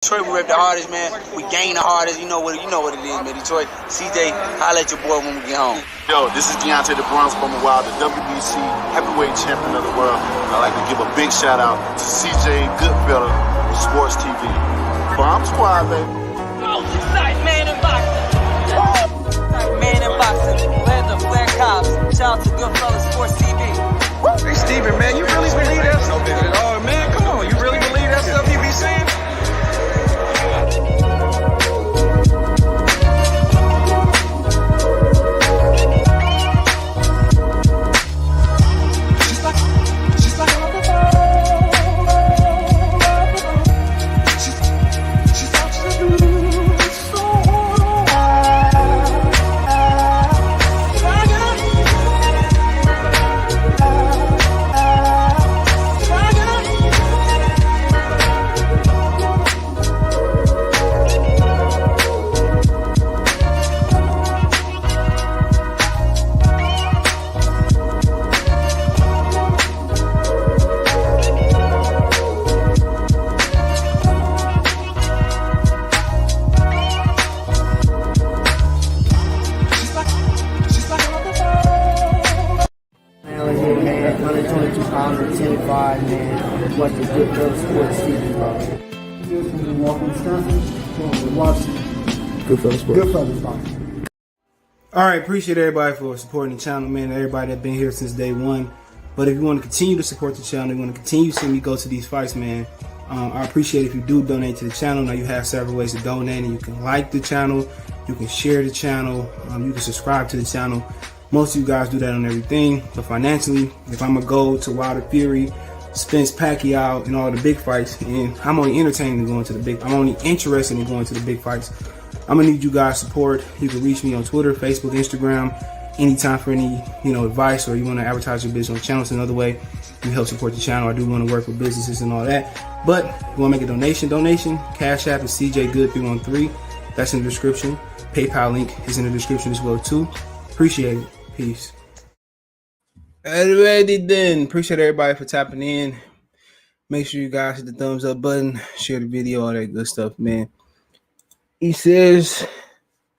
Detroit, we rep the hardest, man. We gain the hardest. You know what it is, man. Detroit, CJ, holla at your boy when we get home. Yo, this is Deontay the Bronx from the Wild, the WBC heavyweight champion of the world. I'd like to give a big shout out to CJ Goodfellow from Sports TV. Bomb Squad, baby. Most exciting man in boxing. Man in boxing. Led the Flair Cops. Shout out to Goodfellow Sports TV. Hey, Steven, man, you really believe that stuff? Oh, man, come on. You really believe that stuff you be saying? Watch the Goodfellow Sports TV, bro. Here's from Milwaukee, Wisconsin. Watching Goodfellow Sports. All right, appreciate everybody for supporting the channel, man. Everybody that's been here since day one. But if you want to continue to support the channel, you want to continue seeing me go to these fights, man, I appreciate if you do donate to the channel. Now you have several ways to donate, and you can like the channel, you can share the channel, you can subscribe to the channel. Most of you guys do that on everything. But financially, if I'm gonna go to Wilder Fury, Spence, Pacquiao, and all the big fights, and I'm only entertaining going to the big. I'm only interested in going to the big fights. I'm gonna need you guys' support. You can reach me on Twitter, Facebook, Instagram, anytime for any advice, or you want to advertise your business on the channel. It's another way you help support the channel. I do want to work with businesses and all that. But if you want to make a donation, Cash App is CJGood313. That's in the description. PayPal link is in the description as well too. Appreciate it. Peace. Alrighty then. Appreciate everybody for tapping in. Make sure you guys hit the thumbs up button, share the video, all that good stuff, man. He says,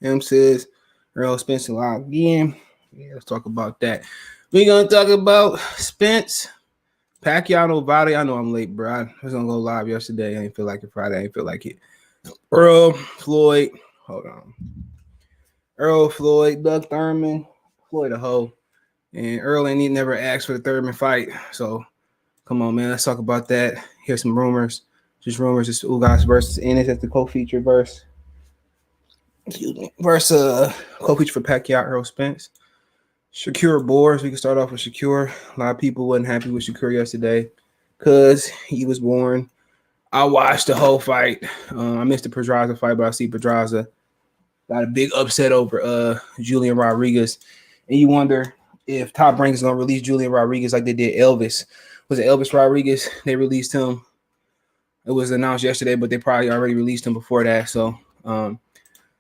says, Errol Spence live again. Yeah, let's talk about that. We're gonna talk about Spence, Pacquiao, Vada. I know I'm late, bro. I was gonna go live yesterday. I didn't feel like it. Friday, I didn't feel like it. Errol, Floyd. Hold on. Errol, Floyd, Doug Thurman, Floyd a hoe. And Errol ain't never asked for the Thurman fight. So come on, man. Let's talk about that. Here's some rumors. Just rumors. It's Ugas versus Ennis. That's the co-feature verse. Excuse me. Versus co-feature for Pacquiao, Errol Spence. Shakur Boars. We can start off with Shakur. A lot of people wasn't happy with Shakur yesterday because he was born. I watched the whole fight. I missed the Pedraza fight, but I see Pedraza got a big upset over Julian Rodriguez. And you wonder if Top Rank is going to release Julian Rodriguez like they did Elvis. Was it Elvis Rodriguez? They released him. It was announced yesterday, but they probably already released him before that. So, I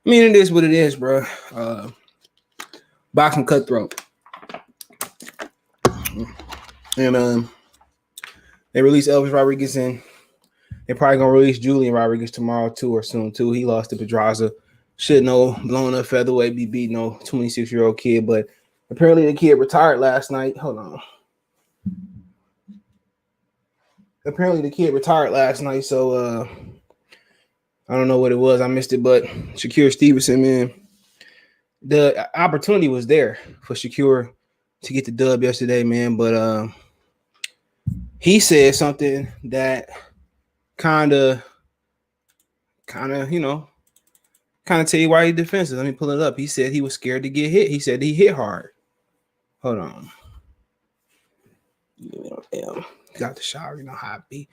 mean, it is what it is, bro. Boxing cutthroat. And they released Elvis Rodriguez, and they're probably going to release Julian Rodriguez tomorrow, too, or soon, too. He lost to Pedraza. Should know, blown up featherweight, be beating no 26-year-old kid, but apparently the kid retired last night. Hold on. Apparently the kid retired last night, so I don't know what it was. I missed it, but Shakur Stevenson, man, the opportunity was there for Shakur to get the dub yesterday, man, but he said something that kind of tell you why he defensive. Let me pull it up. He said he was scared to get hit. He said he hit hard. Hold on. Damn. Got the shower, you know how it be.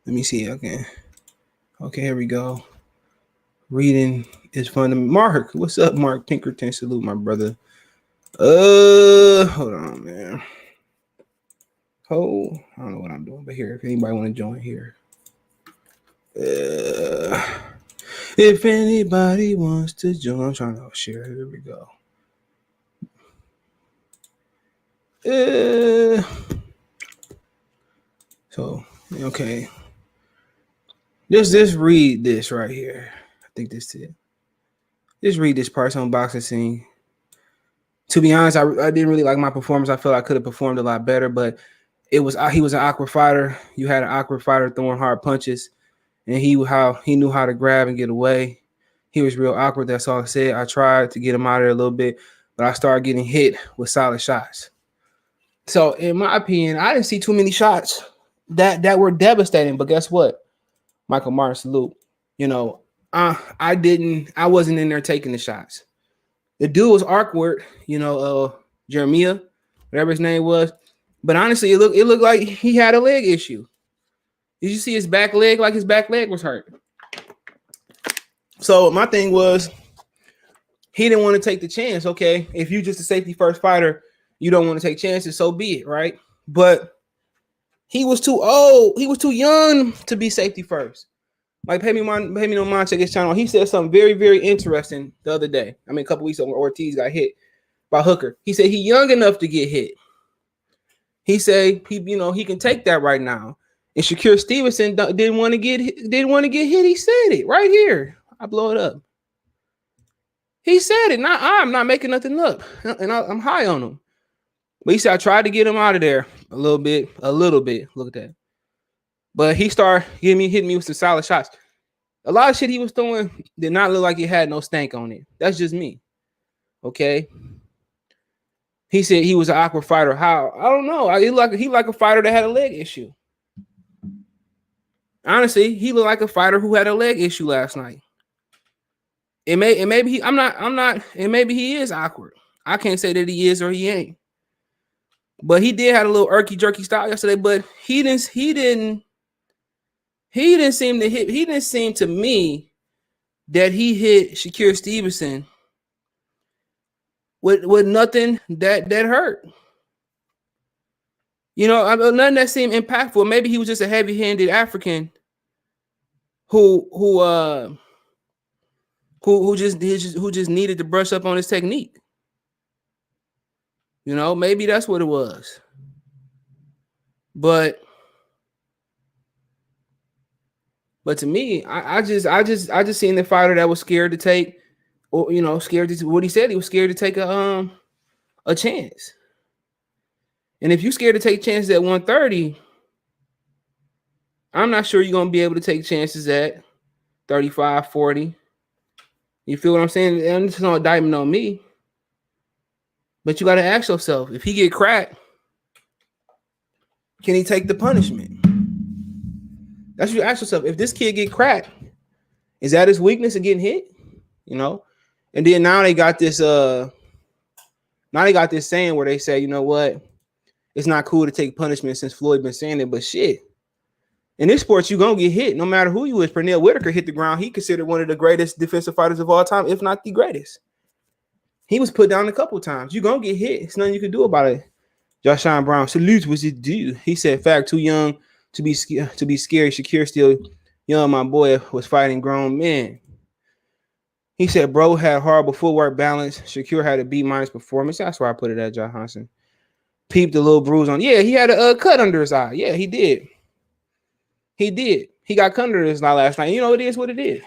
Let me see. Okay, here we go. Reading is fun to me. Mark, what's up, Mark Pinkerton? Salute, my brother. Hold on, man. Oh, I don't know what I'm doing, but here, if anybody want to join here. If anybody wants to join, I'm trying to share. Here we go. So Okay. Just read this right here. I think this is it. Just read this part on boxing scene. To be honest, I didn't really like my performance. I felt I could have performed a lot better, but he was an awkward fighter. You had an awkward fighter throwing hard punches, and he knew how to grab and get away. He was real awkward. That's all I said. I tried to get him out of there a little bit, but I started getting hit with solid shots. So, in my opinion, I didn't see too many shots that were devastating. But guess what? Michael Martin, salute. You know, I wasn't in there taking the shots. The dude was awkward, Jeremiah, whatever his name was. But honestly, it looked like he had a leg issue. Did you see his back leg? Like his back leg was hurt. So my thing was, he didn't want to take the chance. Okay, if you're just a safety first fighter, you don't want to take chances, so be it, right? But he was too old. He was too young to be safety first. Like, pay me no mind, check his channel. He said something very, very interesting the other day. I mean, a couple weeks ago when Ortiz got hit by Hooker. He said he young enough to get hit. He said he can take that right now. And Shakur Stevenson didn't want to get hit. He said it right here. I blow it up. He said it. I'm not making nothing up, and I'm high on him. But he said I tried to get him out of there a little bit. Look at that. But he started hitting me with some solid shots. A lot of shit he was throwing did not look like it had no stank on it. That's just me. Okay. He said he was an awkward fighter. How? I don't know. He like a fighter that had a leg issue. Honestly, he looked like a fighter who had a leg issue last night. And maybe he is awkward. I can't say that he is or he ain't. But he did have a little irky jerky style yesterday, but he didn't seem to me that he hit Shakur Stevenson with nothing that hurt. Nothing that seemed impactful. Maybe he was just a heavy-handed African who just needed to brush up on his technique. Maybe that's what it was. But to me, I just seen the fighter that was scared to take, or scared to what he said. He was scared to take a chance. And if you're scared to take chances at 130, I'm not sure you're gonna be able to take chances at 35, 40. You feel what I'm saying? And it's no indictment on me. But you got to ask yourself, if he get cracked, can he take the punishment? That's what you ask yourself. If this kid get cracked, is that his weakness of getting hit? And then now they got this saying where they say, you know what? It's not cool to take punishment since Floyd been saying it, but shit. In this sport, you're going to get hit no matter who you is. Pernell Whitaker hit the ground. He considered one of the greatest defensive fighters of all time, if not the greatest. He was put down a couple times. You're going to get hit. It's nothing you can do about it. Joshawn Brown, salute, what's it do? He said, fact, too young to be scary. Shakur still young. My boy was fighting grown men. He said, bro had horrible footwork balance. Shakur had a B- performance. That's why I put it at John Hansen. Peeped a little bruise on. Yeah, he had a cut under his eye. Yeah, he did. He got cut under his eye last night. It is what it is.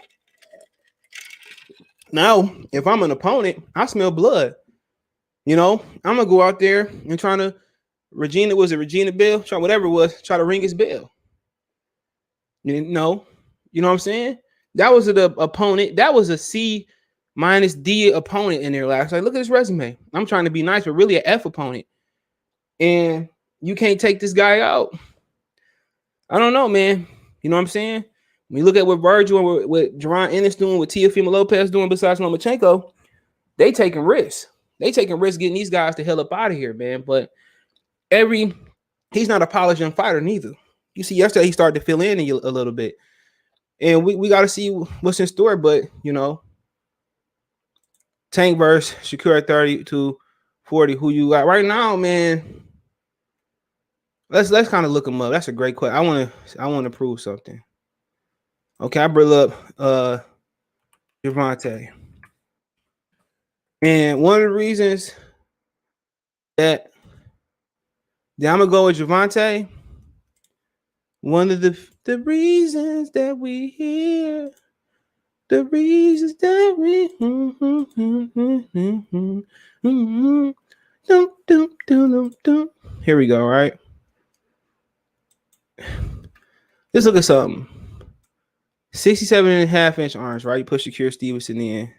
Now, if I'm an opponent, I smell blood. I'm gonna go out there and try to Regina Bell? Whatever it was, try to ring his bell. You know what I'm saying? That was the opponent. That was a C- D opponent in there last night. Look at his resume. I'm trying to be nice, but really an F opponent. And you can't take this guy out. I don't know, man. You know what I'm saying? When you look at what Virgil and what Jerron Ennis doing, what Teofimo Lopez doing besides Lomachenko, they taking risks. They taking risks getting these guys the hell up out of here, man. But he's not a polished young fighter neither. You see, yesterday he started to fill in a little bit. And we got to see what's in store. But, Tank versus Shakur at 30-40. Who you got right now, man? Let's kind of look him up. That's a great question. I want to prove something. Okay, I bring up Gervonta. And one of the reasons that I'm gonna go with Gervonta One of the reasons that we here, the reasons that we Here we go, right? Let's look at something. 67.5-inch arms, right? You put Shakur Stevenson in.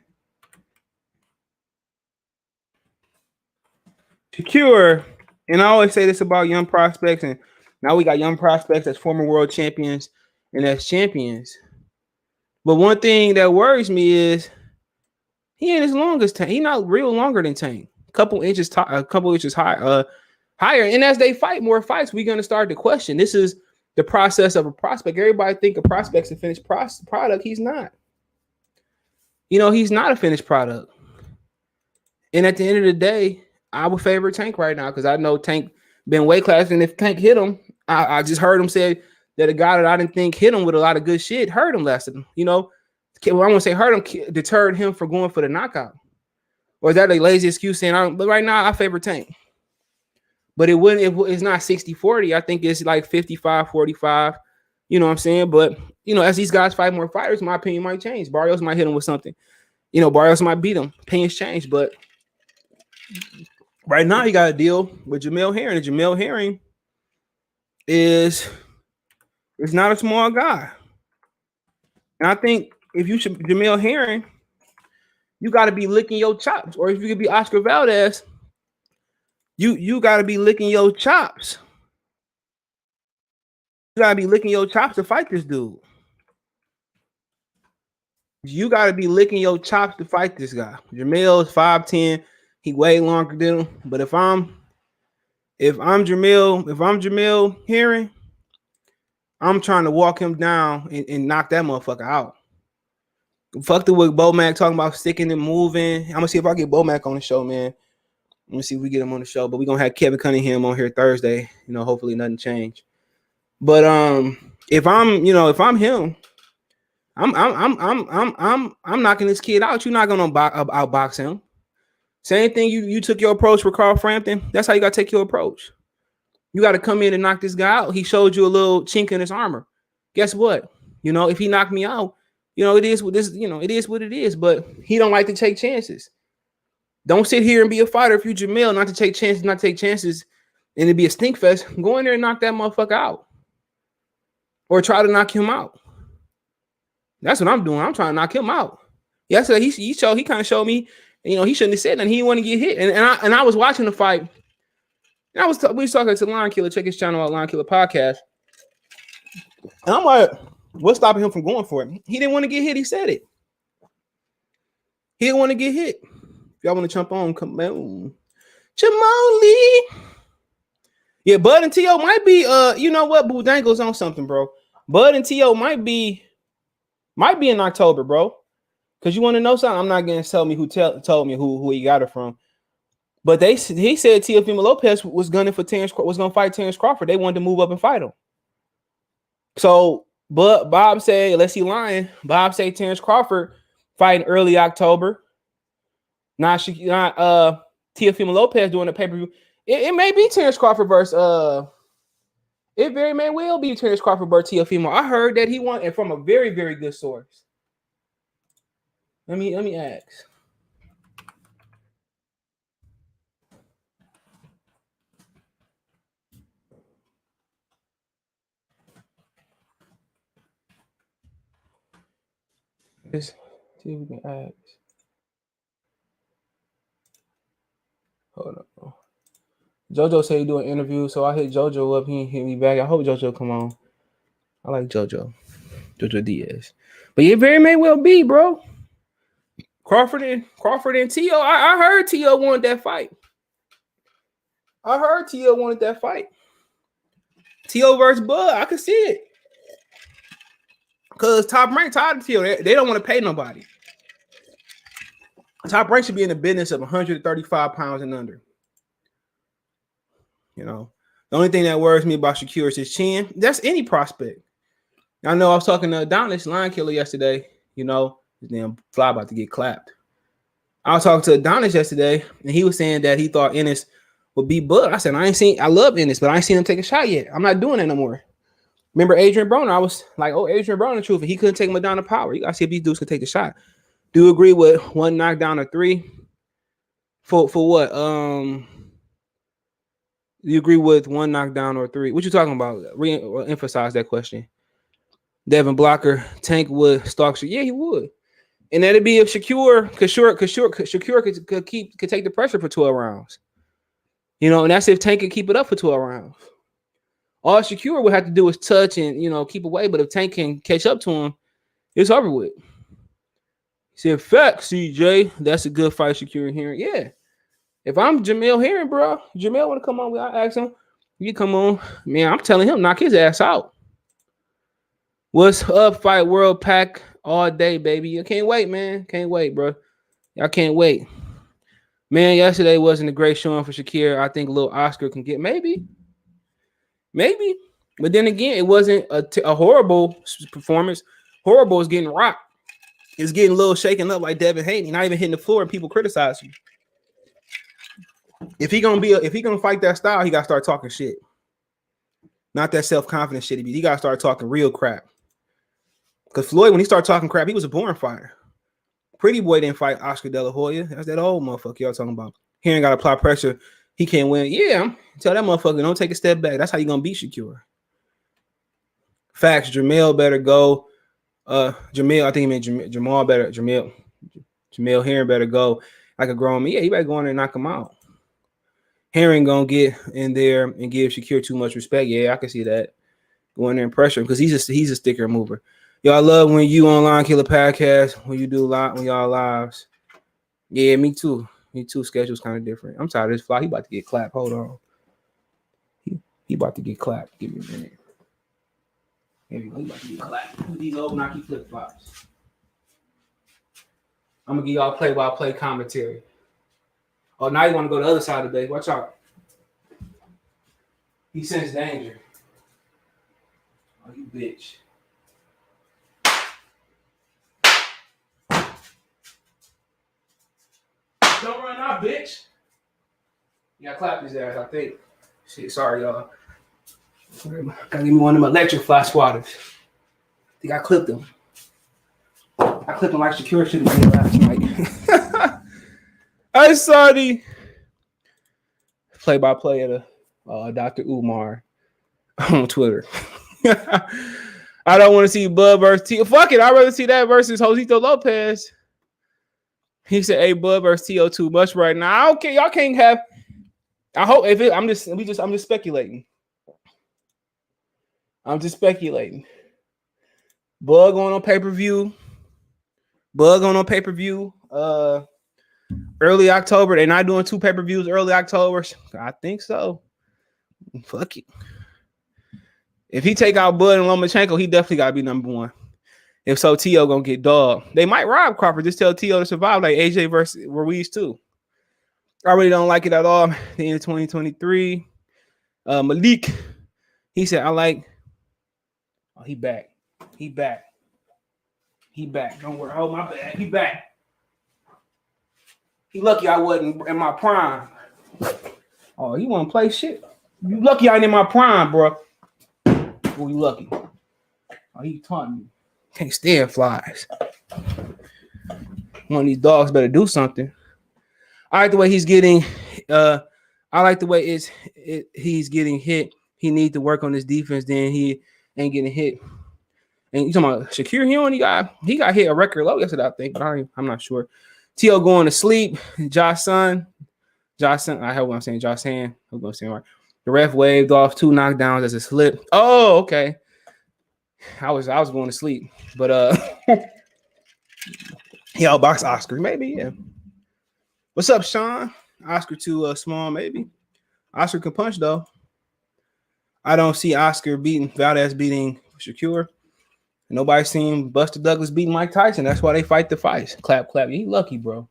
Shakur, and I always say this about young prospects, and now we got young prospects as former world champions and as champions. But one thing that worries me is he ain't as long as Tank. He not real longer than Tank. A couple inches higher. And as they fight more fights, we're gonna start to question. This is the process of a prospect. Everybody think a prospect's a finished product. He's not. He's not a finished product. And at the end of the day, I would favor Tank right now because I know Tank been weight class, and if Tank hit him, I just heard him say that a guy that I didn't think hit him with a lot of good shit hurt him last time. I want to say hurt him, deterred him from going for the knockout. Or is that a lazy excuse saying, but right now I favor Tank. But it's not 60-40. I think it's like 55-45. You know what I'm saying? But, as these guys fight more fighters, my opinion might change. Barrios might hit him with something. Barrios might beat him. Opinions change. But right now, you got to deal with Jamel Herring. And Jamel Herring is not a small guy. And I think if you should Jamel Herring, you got to be licking your chops. Or if you could be Oscar Valdez, you got to be licking your chops. You got to be licking your chops to fight this dude. You got to be licking your chops to fight this guy. Jamel is 5'10". He way longer than him. But if I'm Jamel Herring, I'm trying to walk him down and knock that motherfucker out. Fuck the with Bomac talking about sticking and moving. I'm gonna see if I get Bomac on the show, man. Let me see if we get him on the show. But we're gonna have Kevin Cunningham on here Thursday. Hopefully nothing changed. But if I'm him, I'm knocking this kid out. You're not gonna outbox him. Same thing you took your approach for Carl Frampton. That's how you gotta take your approach. You got to come in and knock this guy out. He showed you a little chink in his armor. Guess what? If he knocked me out, it is what this. It is what it is. But he don't like to take chances. Don't sit here and be a fighter if you Jamel, not to take chances, and it be a stink fest. Go in there and knock that motherfucker out, or try to knock him out. That's what I'm doing. I'm trying to knock him out. Yesterday he kind of showed me, he shouldn't have said nothing. He didn't want to get hit, and I was watching the fight. And we was talking to Lion Killer. Check his channel out, Lion Killer Podcast. And I'm like, what's stopping him from going for it? He didn't want to get hit. He said it. He didn't want to get hit. If y'all want to jump on, come on. Jamali. Yeah, Bud and T.O. might be, you know what? Boodango's on something, bro. Bud and T.O. might be in October, bro. Because you want to know something? I'm not going to tell me who told me who he got it from. But he said Teofimo Lopez was gunning for was going to fight Terrence Crawford. They wanted to move up and fight him. So, but Bob said, unless he lying, Bob said Terrence Crawford fighting early October. Not Teofimo Lopez doing a pay-per-view. It may be Terrence Crawford versus it very may well be Terrence Crawford versus Teofimo. I heard that he won, and from a very, very good source. Let me ask. Let's see if we can ask. Hold on. JoJo said he do an interview, so I hit JoJo up. He hit me back. I hope JoJo come on. I like JoJo Diaz. But it very may well be, bro. Crawford and T.O. I heard T.O. wanted that fight. T.O. versus Bud. I could see it. Because Top Rank tired of T.O. They don't want to pay nobody. Top Rank should be in the business of 135 pounds and under. The only thing that worries me about Shakur is his chin. That's any prospect. I know I was talking to Adonis, Lion Killer, yesterday. His damn fly about to get clapped. I was talking to Adonis yesterday, and he was saying that he thought Ennis would be Bud. I said, I love Ennis, but I ain't seen him take a shot yet. I'm not doing that no more. Remember Adrian Broner? I was like, oh, Adrian Broner, truth. He couldn't take him down to power. You gotta see if these dudes could take the shot. Do you agree with one knockdown or three? For what? Do you agree with one knockdown or three? What you talking about? Re-emphasize that question. Devin Blocker, Tank would stalk Shakur. Yeah, he would. And that'd be if Shakur could take the pressure for 12 rounds. You know, and that's if Tank could keep it up for 12 rounds. All Shakur would have to do is touch and, you know, keep away. But if Tank can catch up to him, it's over with. He said, "Fact, CJ, that's a good fight, Shakur Herring." Yeah. If I'm Jamel Herring, bro, Jamel want to come on, I ask him, you come on. Man, I'm telling him, knock his ass out. What's up, Fight World Pack all day, baby? I can't wait, man. Can't wait, bro. I can't wait. Man, yesterday wasn't a great showing for Shakur. I think little Oscar can get maybe. But then again, it wasn't a horrible performance. Horrible is getting rocked. It's getting a little shaken up like Devin Haney, not even hitting the floor, and people criticize him. If he gonna fight that style, he gotta start talking shit. Not that self-confident shit. He gotta start talking real crap. Because Floyd, when he started talking crap, he was a born fighter. Pretty Boy didn't fight Oscar De La Hoya. That's that old motherfucker y'all talking about. He ain't got to apply pressure. He can't win. Yeah, tell that motherfucker, don't take a step back. That's how you going to beat Shakur. Facts, Jamel better go. Jamel, I think he meant Jamal better. Jamel Herring better go like a grown man. Yeah, he better go in there and knock him out. Herring going to get in there and give Shakur too much respect. Yeah, I can see that. Go in there and pressure him because he's a sticker mover. Y'all love when you online Killer Podcast, when you do live, when y'all lives. Yeah, me too. Schedule's kind of different. I'm tired of this fly. He about to get clapped. Hold on. He about to get clapped. Give me a minute. He about to get clapped. These old Nike flip-flops. I'm going to give y'all play-by-play commentary. Oh, now you want to go to the other side of the base. Watch out. He sensed danger. Oh, you bitch. Don't run out, bitch. Yeah, I clapped his ass, I think. Shit, sorry, y'all. Gotta give me one of them electric fly swatters. I think I clipped him. I clipped him like Shakur should have did last night. I saw the play-by-play of Dr. Umar on Twitter. I don't want to see Bud versus T. Fuck it, I'd rather see that versus Josito Lopez. He said, "Hey, Bud versus T.O. too much right now." Okay, y'all can't have. I hope if it. I'm just speculating. I'm just speculating. Bud going on pay-per-view. Early October. They're not doing 2 pay-per-views early October. I think so. Fuck it. If he take out Bud and Lomachenko, he definitely got to be number 1. If so, T.O. gonna get dogged. They might rob Crawford. Just tell T.O. to survive like AJ versus Ruiz too. I really don't like it at all. The end of 2023. Malik, he said, "I like." Oh, he back. Don't worry. Hold my bag. He back. He lucky I wasn't in my prime. Oh, he want to play shit. You lucky I ain't in my prime, bro. Oh, you lucky. Oh, he taunting me. Can't stand flies. One of these dogs better do something. I like the way he's getting. I like the way he's getting hit. He needs to work on his defense. Then he ain't getting hit. And you talking about Shakur? He got hit a record low yesterday, I think, but I'm not sure. T.O. going to sleep. Josh Sun. I hope I'm saying Josh Hand. I hope I'm saying right. The ref waved off 2 knockdowns as a slip. Oh, okay. I was going to sleep, but he outboxed Oscar, maybe, yeah. What's up, Sean? Oscar too small, maybe. Oscar can punch though. I don't see Oscar beating Valdez beating Shakur. Nobody's seen Buster Douglas beating Mike Tyson. That's why they fight the fights. Clap. He lucky, bro.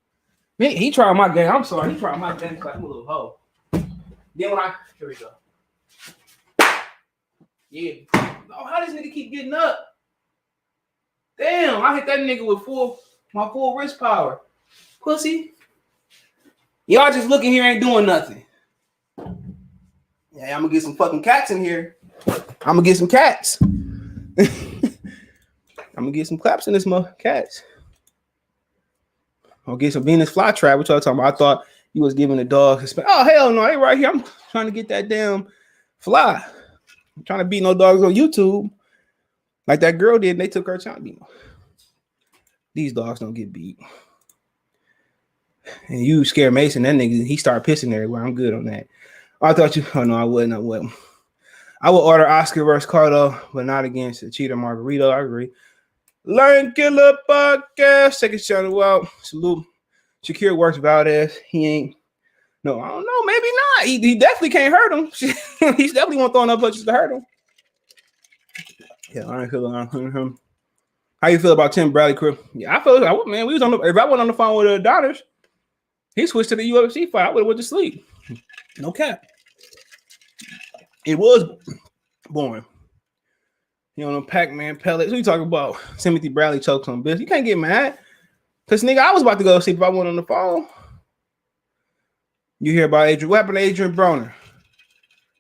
He tried my game. I'm sorry. He tried my game. Clap. I'm a little hoe. Then here we go. Yeah. Oh, how does nigga keep getting up? Damn, I hit that nigga with my full wrist power. Pussy. Y'all just looking here ain't doing nothing. Yeah, I'm gonna get some fucking cats in here. I'm gonna get some cats. I'm gonna get some claps in this mother cats. I'll get some Venus flytrap. What y'all talking about? I thought you was giving the dog. Oh hell no! Hey, right here. I'm trying to get that damn fly. I'm trying to beat no dogs on YouTube like that girl did. And they took her time. These dogs don't get beat. And you scare Mason, that nigga, he started pissing everywhere. I'm good on that. I thought you. Oh no, I wouldn't. I would order Oscar versus Cardo, but not against the cheater Margarito. I agree. Learn Killer Podcast. Check his channel out. Salute. Shakur works Valdez. He ain't. No, I don't know. Maybe not. He definitely can't hurt him. He's definitely won't throw enough punches to hurt him. Yeah, Learn Killer. How you feel about Tim Bradley? Yeah, I feel like, man, we was on the. If I went on the phone with the Dodgers, he switched to the UFC fight. I would have went to sleep. No cap. It was boring. You know, Pac-Man pellets. Who you talking about? Timothy Bradley chokes on bitch. You can't get mad. Because, nigga, I was about to go sleep if I went on the phone. You hear about Adrian. What happened to Adrian Broner?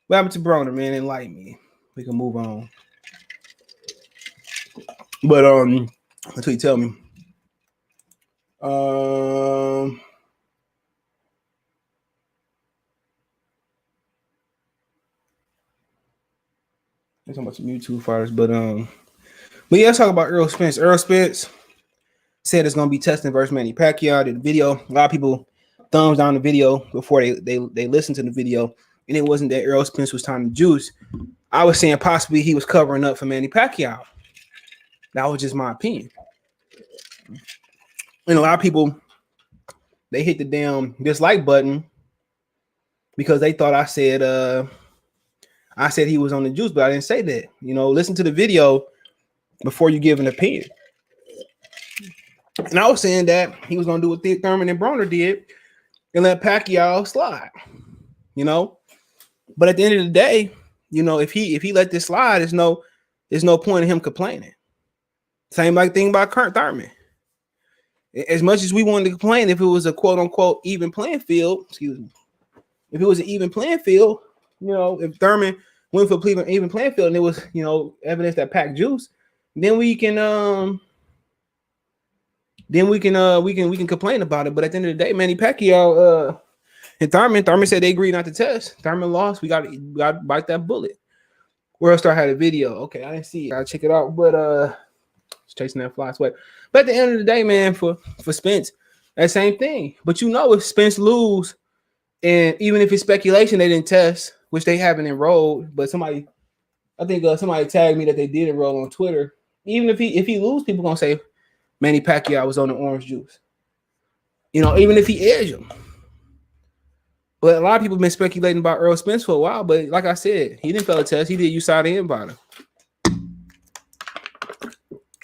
What happened to Broner, man? Enlighten me. We can move on. But, until you tell me. I'm talking about some YouTube fighters, but yeah, let's talk about Errol Spence. Errol Spence said it's gonna be testing versus Manny Pacquiao. Did the video. A lot of people thumbs down the video before they listened to the video, and it wasn't that Errol Spence was trying to juice. I was saying possibly he was covering up for Manny Pacquiao. That was just my opinion. And a lot of people, they hit the damn dislike button because they thought I said he was on the juice, but I didn't say that. You know, listen to the video before you give an opinion. And I was saying that he was going to do what Thurman and Broner did and let Pacquiao slide. You know, but at the end of the day, you know, if he let this slide, there's no point in him complaining. Same like thing about Thurman. As much as we wanted to complain, if it was a quote unquote even playing field, if it was an even playing field, you know, if Thurman went for Cleveland even playing field and it was, you know, evidence that Pac juice, then we can complain about it. But at the end of the day, Manny Pacquiao and Thurman said they agreed not to test. Thurman lost. We got to bite that bullet. Worldstar had a video. Okay, I didn't see it. I'll check it out. But chasing that fly sweat. But at the end of the day, man, for Spence, that same thing. But you know, if Spence lose, and even if it's speculation they didn't test, which they haven't enrolled, but somebody tagged me that they did enroll on Twitter. Even if he lose, people gonna say Manny Pacquiao was on the orange juice. You know, even if he edged him. But a lot of people have been speculating about Errol Spence for a while. But like I said, he didn't fail a test. He did USADA and Vada.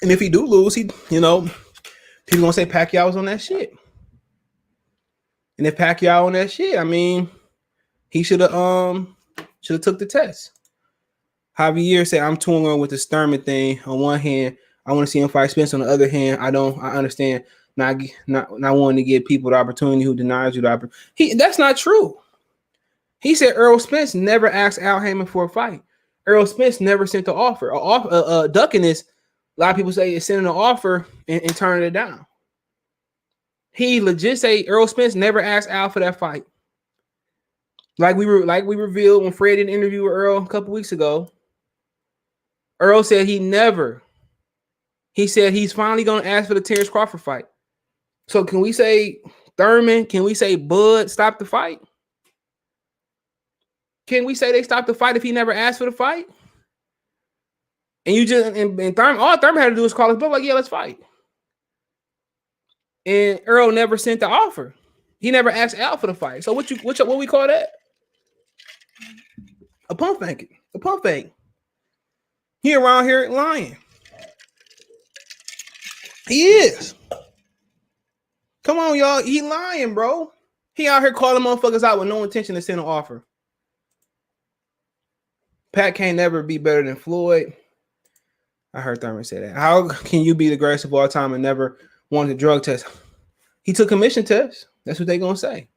And if he do lose, people gonna say Pacquiao was on that shit. And if Pacquiao on that shit, I mean, he should have took the test. Javier said, "I'm torn with the Thurman thing. On one hand, I want to see him fight Spence. On the other hand, I understand not wanting to give people the opportunity who denies you the opportunity." That's not true. He said Errol Spence never asked Al Heyman for a fight. Errol Spence never sent the offer. Ducking this. A lot of people say it's sending an offer and turning it down. He legit say Errol Spence never asked Al for that fight. Like we revealed when Fred did an interview with Errol a couple weeks ago. Errol said he said he's finally going to ask for the Terrence Crawford fight. So can we say Thurman? Can we say Bud stopped the fight? Can we say they stopped the fight if he never asked for the fight? And Thurman, all Thurman had to do was call his bluff, like, yeah, let's fight. And Errol never sent the offer. He never asked Al for the fight. So what we call that? A pump fake. A pump fake. He around here lying. He is. Come on, y'all. He lying, bro. He out here calling motherfuckers out with no intention to send an offer. Pat can't never be better than Floyd. I heard Thurman say that. How can you be the greatest of all time and never want a drug test? He took commission tests. That's what they're going to say.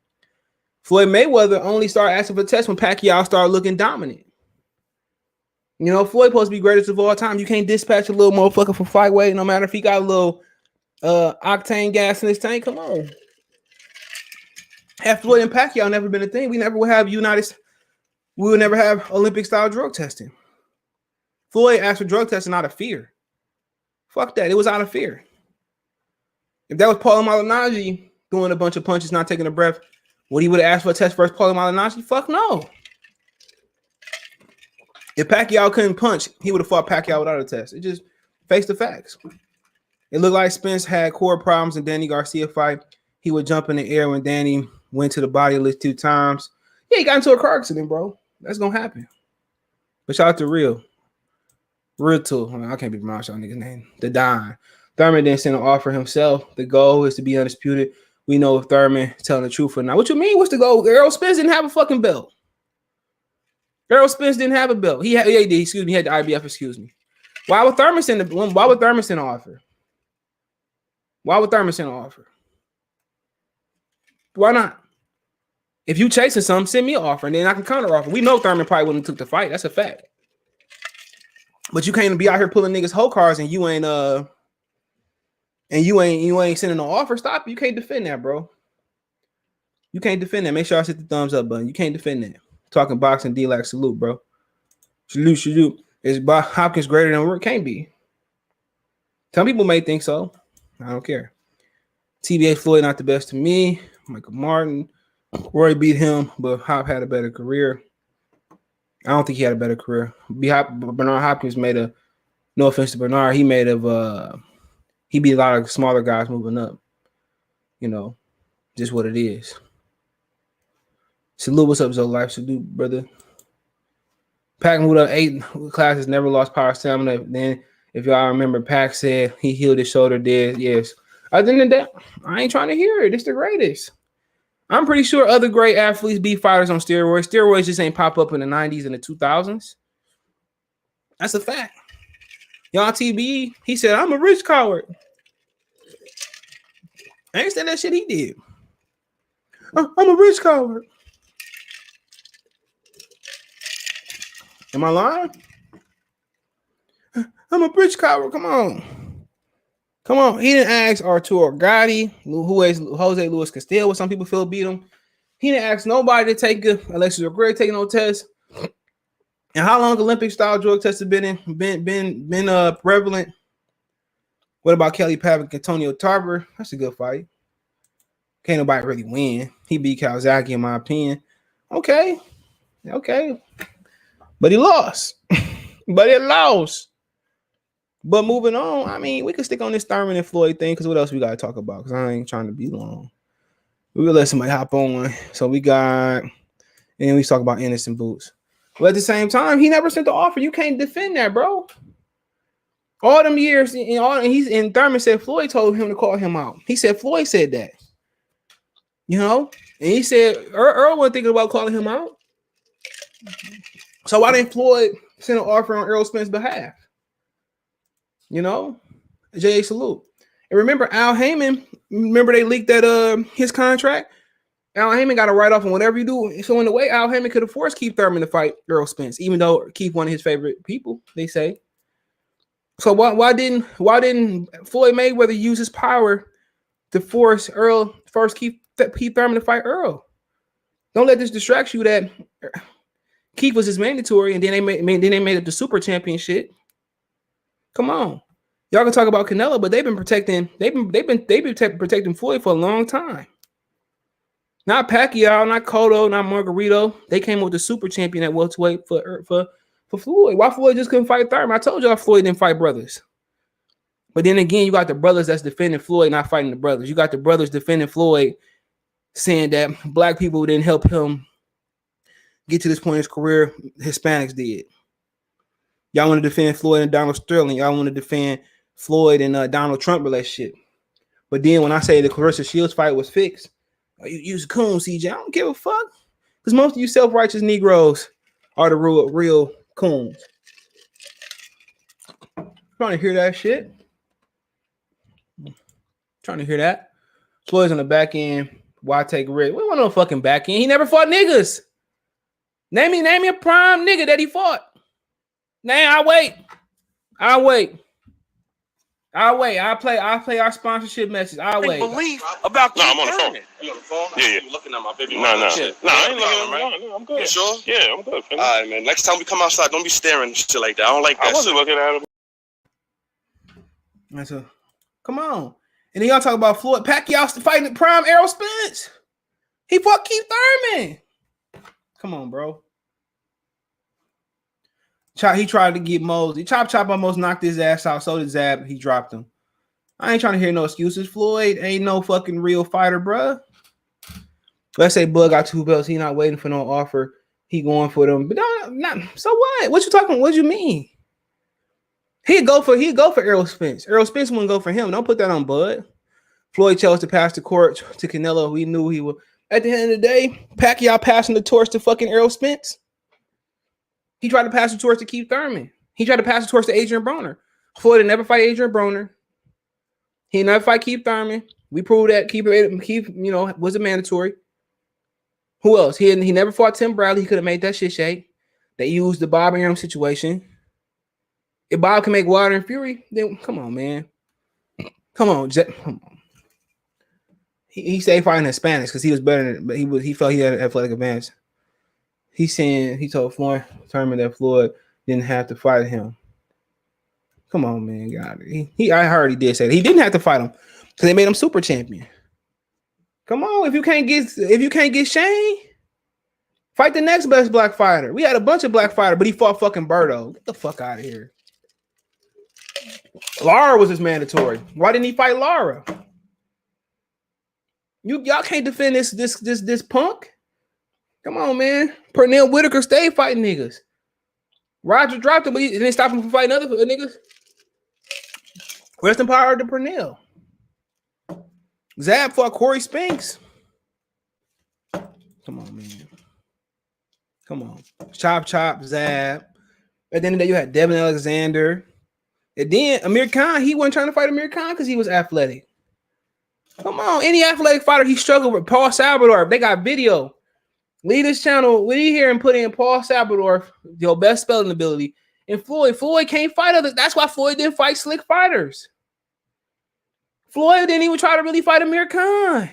Floyd Mayweather only started asking for tests when Pacquiao started looking dominant. You know, Floyd supposed to be greatest of all time. You can't dispatch a little motherfucker from fight weight, no matter if he got a little octane gas in his tank. Come on. Had Floyd and Pacquiao never been a thing, we never would have we would never have Olympic style drug testing. Floyd asked for drug testing out of fear. Fuck that. It was out of fear. If that was Paulo Malignaggi doing a bunch of punches, not taking a breath, would he would have asked for a test versus Paulo Malignaggi? Fuck no. If Pacquiao couldn't punch, he would have fought Pacquiao without a test. It just faced the facts. It looked like Spence had core problems in Danny Garcia fight. He would jump in the air when Danny went to the body at least 2 times. Yeah, he got into a car accident, bro. That's gonna happen. But shout out to Real Tool. I can't be pronouncing y'all nigga's name. The Don. Thurman didn't send an offer himself. The goal is to be undisputed. We know if Thurman telling the truth or not. What you mean? What's the goal? Errol Spence didn't have a fucking belt. Errol Spence didn't have a belt. He had the IBF, excuse me. Why would Thurman send an offer? Why would Thurman send an offer? Why not? If you chasing something, send me an offer and then I can counter offer. We know Thurman probably wouldn't have took the fight. That's a fact. But you can't be out here pulling niggas whole cars and you ain't sending no offer. Stop. You can't defend that, bro. You can't defend that. Make sure I hit the thumbs up button. You can't defend that. Talking boxing, D-Lac, salute, bro. Salute. Is Bob Hopkins greater than Roy? Can't be. Some people may think so. I don't care. TBA Floyd not the best to me. Michael Martin. Roy beat him, but Hop had a better career. I don't think he had a better career. Bernard Hopkins no offense to Bernard, he beat a lot of smaller guys moving up. You know, just what it is. Salute, what's up, Zo Life? Salute, brother. Pac moved up 8 classes, never lost power stamina. Then, if y'all remember, Pac said he healed his shoulder dead. Yes. Other than that, I ain't trying to hear it. It's the greatest. I'm pretty sure other great athletes beat fighters on steroids. Steroids just ain't pop up in the 90s and the 2000s. That's a fact. Y'all TBE, he said, I'm a rich coward. I ain't said that shit he did. I'm a rich coward. Am I lying? I'm a rich coward. Come on. He didn't ask Arturo Gatti, Jose Luis Castillo, what some people feel beat him. He didn't ask nobody to take Alexis O'Grady taking no test. And how long Olympic style drug tests have been prevalent? What about Kelly Pavick, Antonio Tarver? That's a good fight. Can't nobody really win. He beat Kawasaki, in my opinion. Okay. But he lost. But moving on, I mean, we can stick on this Thurman and Floyd thing because what else we got to talk about? Because I ain't trying to be long. We will let somebody hop on. So we got, and we talk about Ennis and Boots. But at the same time, he never sent the offer. You can't defend that, bro. All them years, and Thurman said Floyd told him to call him out. He said Floyd said that. You know? And he said Errol wasn't thinking about calling him out. So why didn't Floyd send an offer on Errol Spence's behalf? You know? J.A. salute. And remember Al Heyman, they leaked that his contract? Al Heyman got a write-off on whatever you do. So in a way, Al Heyman could have forced Keith Thurman to fight Errol Spence, even though Keith one of his favorite people, they say. So why didn't Floyd Mayweather use his power to force Keith Thurman to fight Errol? Don't let this distract you that Keith was his mandatory, and then they made it the super championship. Come on, y'all can talk about Canelo, but they've been protecting Floyd for a long time. Not Pacquiao, not Cotto, not Margarito. They came with the super champion at welterweight for Floyd. Why Floyd just couldn't fight Thurman? I told y'all Floyd didn't fight brothers. But then again, you got the brothers that's defending Floyd, not fighting the brothers. You got the brothers defending Floyd, saying that black people didn't help him get to this point in his career. Hispanics did. Y'all want to defend Floyd and Donald Sterling. Y'all want to defend Floyd and Donald Trump relationship. But then when I say the Clarissa Shields fight was fixed, you use coon, CJ. I don't give a fuck. Because most of you self-righteous Negroes are the real coons. Trying to hear that shit. Trying to hear that. Floyd's on the back end. Why take risk? We want no fucking back end. He never fought niggas. Name me a prime nigga that he fought. Now I wait. I'll play our sponsorship message. I'll wait. Belief about No, I'm on the phone. You on the phone? Yeah, yeah. You looking at my baby? No, I ain't looking right? No, I'm good. You sure? Yeah, I'm good. All right, man. Next time we come outside, don't be staring shit like that. I don't like that. I wasn't looking at him. That's a, come on. And then y'all talk about Floyd. Pacquiao fighting prime Errol Spence. He fought Keith Thurman. Come on, bro. He tried to get Mose. Chop almost knocked his ass out. So did Zab. He dropped him. I ain't trying to hear no excuses. Floyd ain't no fucking real fighter, bro. Let's say Bud got 2 belts. He not waiting for no offer. He going for them. But not so what? What you talking? What you mean? He'd go for Errol Spence. Errol Spence wouldn't go for him. Don't put that on Bud. Floyd chose to pass the court to Canelo. We knew he would. At the end of the day, Pacquiao passing the torch to fucking Errol Spence. He tried to pass the torch to Keith Thurman. He tried to pass the torch to Adrian Broner. Floyd would never fight Adrian Broner. He never fight Keith Thurman. We proved that Keith, wasn't mandatory. Who else? He never fought Tim Bradley. He could have made that shit shake. They used the Bob Arum situation. If Bob can make Wilder and Fury, then come on, man. Come on. He stayed fighting Hispanics because he was better than, but he felt he had an athletic advantage. He told Floyd Thurman that Floyd didn't have to fight him. Come on, man. God, I heard he did say that. He didn't have to fight him because they made him super champion. Come on, if you can't get Shane, fight the next best black fighter. We had a bunch of black fighters, but he fought fucking Berto. Get the fuck out of here. Lara was his mandatory. Why didn't he fight Lara? Y'all can't defend this punk. Come on, man. Pernell Whitaker stayed fighting niggas. Roger dropped him, but he didn't stop him from fighting other niggas. Rest in power to Pernell. Zab fought Corey Spinks. Come on, man. Come on. Chop, Zab. At the end of the day, you had Devin Alexander. And then Amir Khan, he wasn't trying to fight Amir Khan because he was athletic. Come on. Any athletic fighter, he struggled with Paul Salvador. They got video. Leave this channel. When you hear him put in Paul Salvador, your best spelling ability, and Floyd. Floyd can't fight others. That's why Floyd didn't fight slick fighters. Floyd didn't even try to really fight Amir Khan.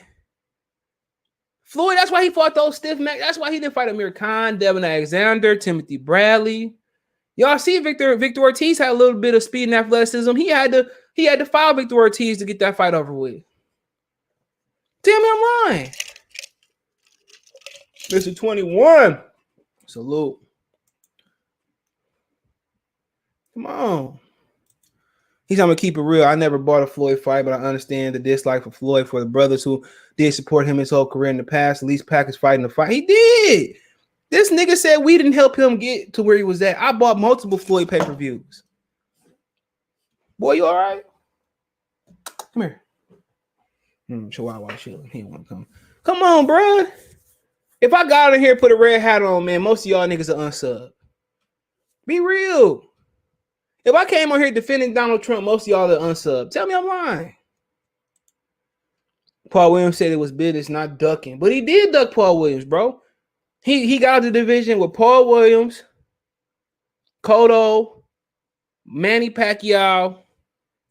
Floyd, that's why he fought those stiff necks. That's why he didn't fight Amir Khan, Devin Alexander, Timothy Bradley. Y'all see Victor Ortiz had a little bit of speed and athleticism. He had to foul Victor Ortiz to get that fight over with. Tell me I'm lying. Mr. 21. Salute. Come on. He's going to keep it real. I never bought a Floyd fight, but I understand the dislike for Floyd for the brothers who did support him his whole career in the past. At least Pac is fighting the fight. He did. This nigga said we didn't help him get to where he was at. I bought multiple Floyd pay-per-views. Boy, you all right? Come here. Chihuahua shit. He don't want to come. Come on, bro. If I got in here, put a red hat on, man, most of y'all niggas are unsub. Be real. If I came on here defending Donald Trump, most of y'all are unsub. Tell me I'm lying. Paul Williams said it was business, not ducking. But he did duck Paul Williams, bro. He got out the division with Paul Williams, Cotto, Manny Pacquiao,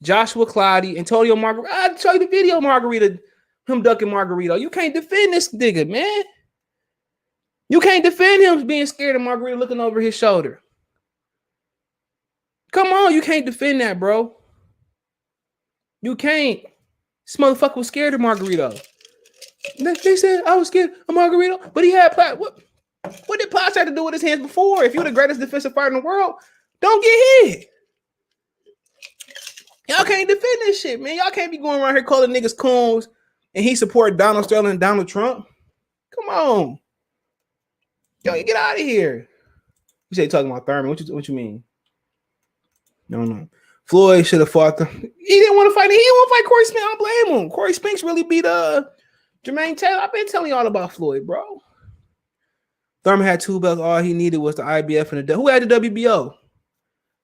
Joshua Clottey, Antonio Margarito. I'll show you the video, Margarito. Him ducking Margarito. You can't defend this nigga, man. You can't defend him being scared of Margarito looking over his shoulder. Come on, you can't defend that, bro. You can't. This motherfucker was scared of Margarito. They said I was scared of Margarito, but he had Platt. What did Platt have to do with his hands before? If you're the greatest defensive fighter in the world, don't get hit. Y'all can't defend this shit, man. Y'all can't be going around here calling niggas coons and he support Donald Sterling and Donald Trump. Come on. Yo, you get out of here. You say talking about Thurman. What you mean? No. Floyd should have fought them. He didn't want to fight. He didn't want to fight Corey Spinks. I don't blame him. Corey Spinks really beat Jermaine Taylor. I've been telling y'all about Floyd, bro. Thurman had 2 belts. All he needed was the IBF and the who had the WBO?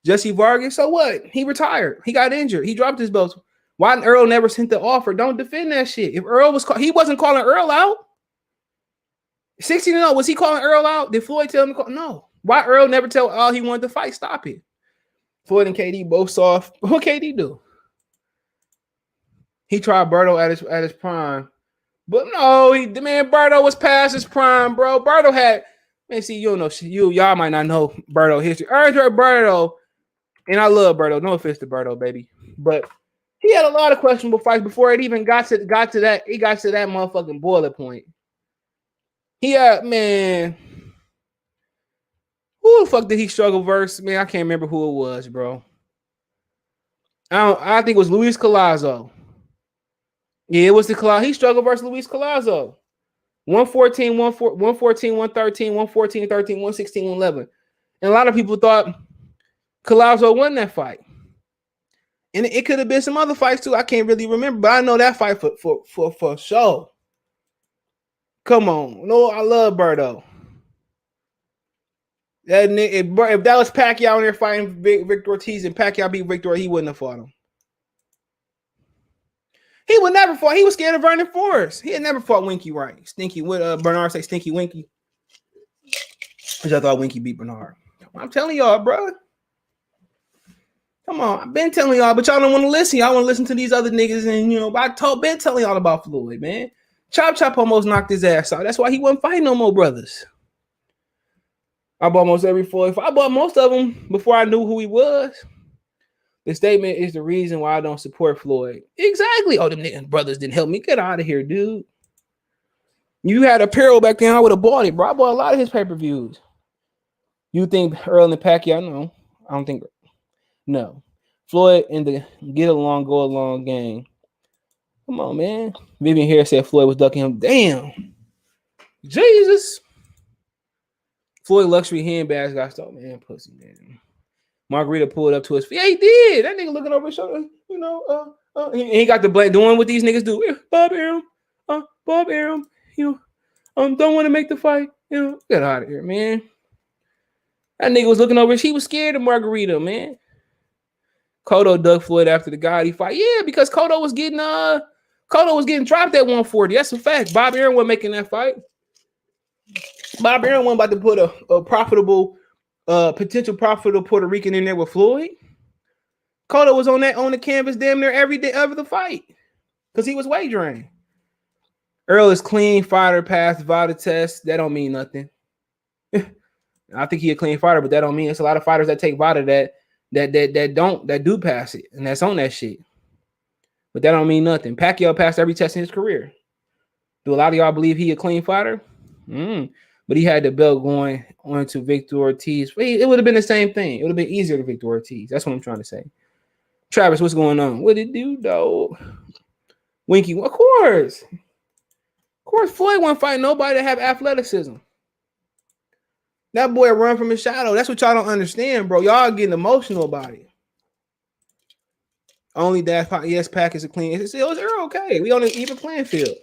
Jesse Vargas. So what? He retired. He got injured. He dropped his belts. Why didn't Errol never sent the offer? Don't defend that shit. If Errol was he wasn't calling Errol out. 16-0. Was he calling Errol out? Did Floyd tell him to call? No. Why Errol never tell all he wanted to fight? Stop it. Floyd and KD both soft. What KD do? He tried Berto at his prime. But no, Berto was past his prime, bro. Berto had, man, see, you don't know shit. Y'all might not know Berto history. Andre Berto, and I love Berto. No offense to Berto, baby. But he had a lot of questionable fights before it even got to that. He got to that motherfucking boiler point. He had, man. Who the fuck did he struggle versus? Man, I can't remember who it was, bro. I think it was Luis Collazo. Yeah, it was the Collazo. He struggled versus Luis Collazo. 114, 114, 113, 114, 13, 116, 111. And a lot of people thought Collazo won that fight. And it could have been some other fights too. I can't really remember, but I know that fight for sure. Come on. No, I love Berto. If that was Pacquiao in there fighting Victor Ortiz and Pacquiao beat Victor, he wouldn't have fought him. He would never fought. He was scared of Vernon Forrest. He had never fought Winky right. Stinky. What Bernard say? Stinky Winky. Which I thought Winky beat Bernard. I'm telling y'all, bro. Come on, I've been telling y'all, but y'all don't want to listen. Y'all want to listen to these other niggas, and been telling y'all about Floyd, man. Chop almost knocked his ass out. That's why he wasn't fighting no more brothers. I bought almost every Floyd. I bought most of them before I knew who he was. The statement is the reason why I don't support Floyd. Exactly. Oh, them niggas brothers didn't help me. Get out of here, dude. You had apparel back then. I would have bought it, bro. I bought a lot of his pay-per-views. You think Errol and Pacquiao? No, I don't think. No. Floyd and the get along, go along gang. Come on, man. Vivian here said Floyd was ducking him. Damn. Jesus. Floyd luxury handbags got stolen. Man, pussy, man. Margarita pulled up to his feet. Yeah, he did. That nigga looking over his shoulder. He got the blame doing what these niggas do. Bob Arum. Don't want to make the fight. Get out of here, man. That nigga was looking over. He was scared of Margarita, man. Cotto dug Floyd after the Gotti fight. Yeah, because Cotto was getting dropped at 140. That's a fact. Bob Arum wasn't making that fight. Bob Arum wasn't about to put a profitable, potential profitable Puerto Rican in there with Floyd. Cotto was on the canvas damn near every day of the fight because he was wagering. Errol is clean fighter, passed Vada test. That don't mean nothing. I think he a clean fighter, but that don't mean it's a lot of fighters that take Vada that do pass it, and that's on that shit. But that don't mean nothing. Pacquiao passed every test in his career. Do a lot of y'all believe he a clean fighter? But he had the belt going on to Victor Ortiz. It would have been the same thing. It would have been easier to Victor Ortiz. That's what I'm trying to say. Travis, what's going on? What it do, though? Winky, of course. Floyd won't fight nobody that have athleticism. That boy run from his shadow. That's what y'all don't understand, bro. Y'all getting emotional about it. Only that, yes, Pack is a clean. It's Errol, okay. We on an even playing field.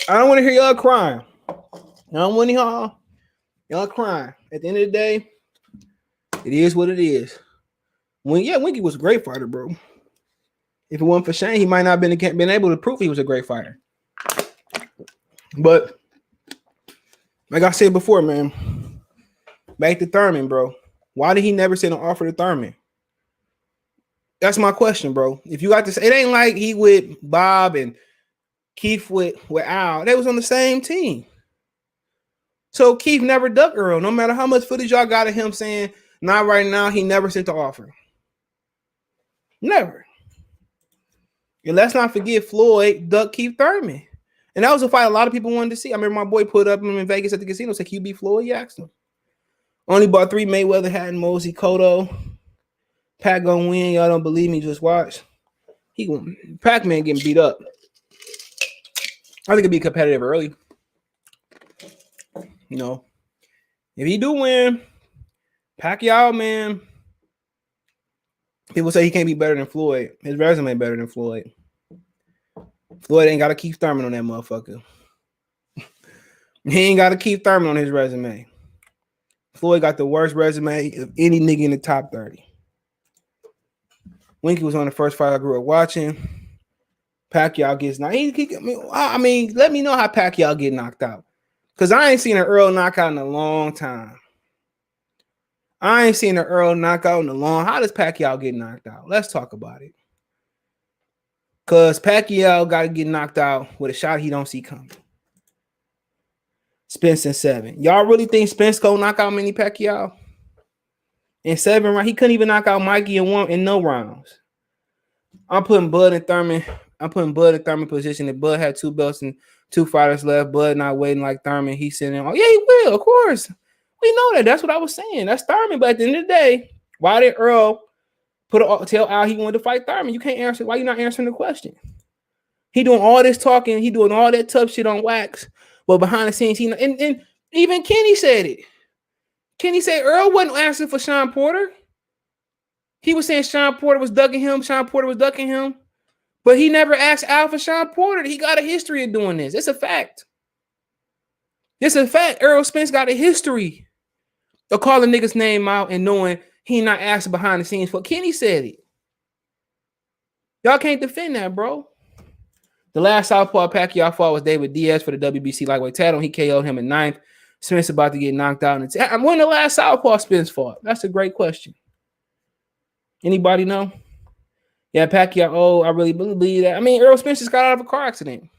I don't want to hear y'all crying. I don't want to hear y'all crying. At the end of the day, it is what it is. Winky was a great fighter, bro. If it wasn't for Shane, he might not have been able to prove he was a great fighter. But like I said before, man, back to Thurman, bro. Why did he never send an offer to Thurman? That's my question, bro. If you got to say, it ain't like he with Bob and Keith with Al. They was on the same team. So Keith never ducked Errol. No matter how much footage y'all got of him saying, not right now, he never sent the offer. Never. And let's not forget Floyd ducked Keith Thurman. And that was a fight a lot of people wanted to see. I remember my boy put up him in Vegas at the casino. Said, "Can you beat Floyd?" He asked him. Only bought 3 Mayweather, Hatton, Mosey, Cotto. Pac gonna win. Y'all don't believe me? Just watch. Pac-Man getting beat up. I think it'd be competitive early. If he do win, Pacquiao, man. People say he can't be better than Floyd. His resume better than Floyd. Floyd ain't got to keep Thurman on that motherfucker. He ain't got to keep Thurman on his resume. Floyd got the worst resume of any nigga in the top 30. Winky was on the first fight I grew up watching. Pacquiao gets knocked. Let me know how Pacquiao get knocked out. Because I ain't seen an Errol knockout in a long time. I ain't seen an Errol knockout in a long. How does Pacquiao get knocked out? Let's talk about it. Because Pacquiao got to get knocked out with a shot he don't see coming. Spence in 7. Y'all really think Spence gonna knock out Manny Pacquiao? In 7 rounds, he couldn't even knock out Mikey in no rounds. I'm putting Bud and Thurman. I'm putting Bud in Thurman position. If Bud had 2 belts and 2 fighters left, Bud not waiting like Thurman. He's sitting there. Oh, yeah, he will, of course. We know that. That's what I was saying. That's Thurman. But at the end of the day, why did Earl tell Al he wanted to fight Thurman? You can't answer. Why you not answering the question? He doing all this talking. He doing all that tough shit on wax. But behind the scenes, and even Kenny said it. Kenny said Earl wasn't asking for Sean Porter. He was saying Sean Porter was ducking him. Sean Porter was ducking him. But he never asked Al for Sean Porter. He got a history of doing this. It's a fact. It's a fact. Errol Spence got a history of calling niggas' name out and knowing he not asking behind the scenes for. Kenny said it. Y'all can't defend that, bro. The last southpaw Pacquiao fought was David Diaz for the WBC lightweight title. He KO'd him in 9th. Spence about to get knocked out. When the last southpaw Spence fought? That's a great question. Anybody know? Yeah, Pacquiao. Oh, I really believe that. I mean, Errol Spence just got out of a car accident.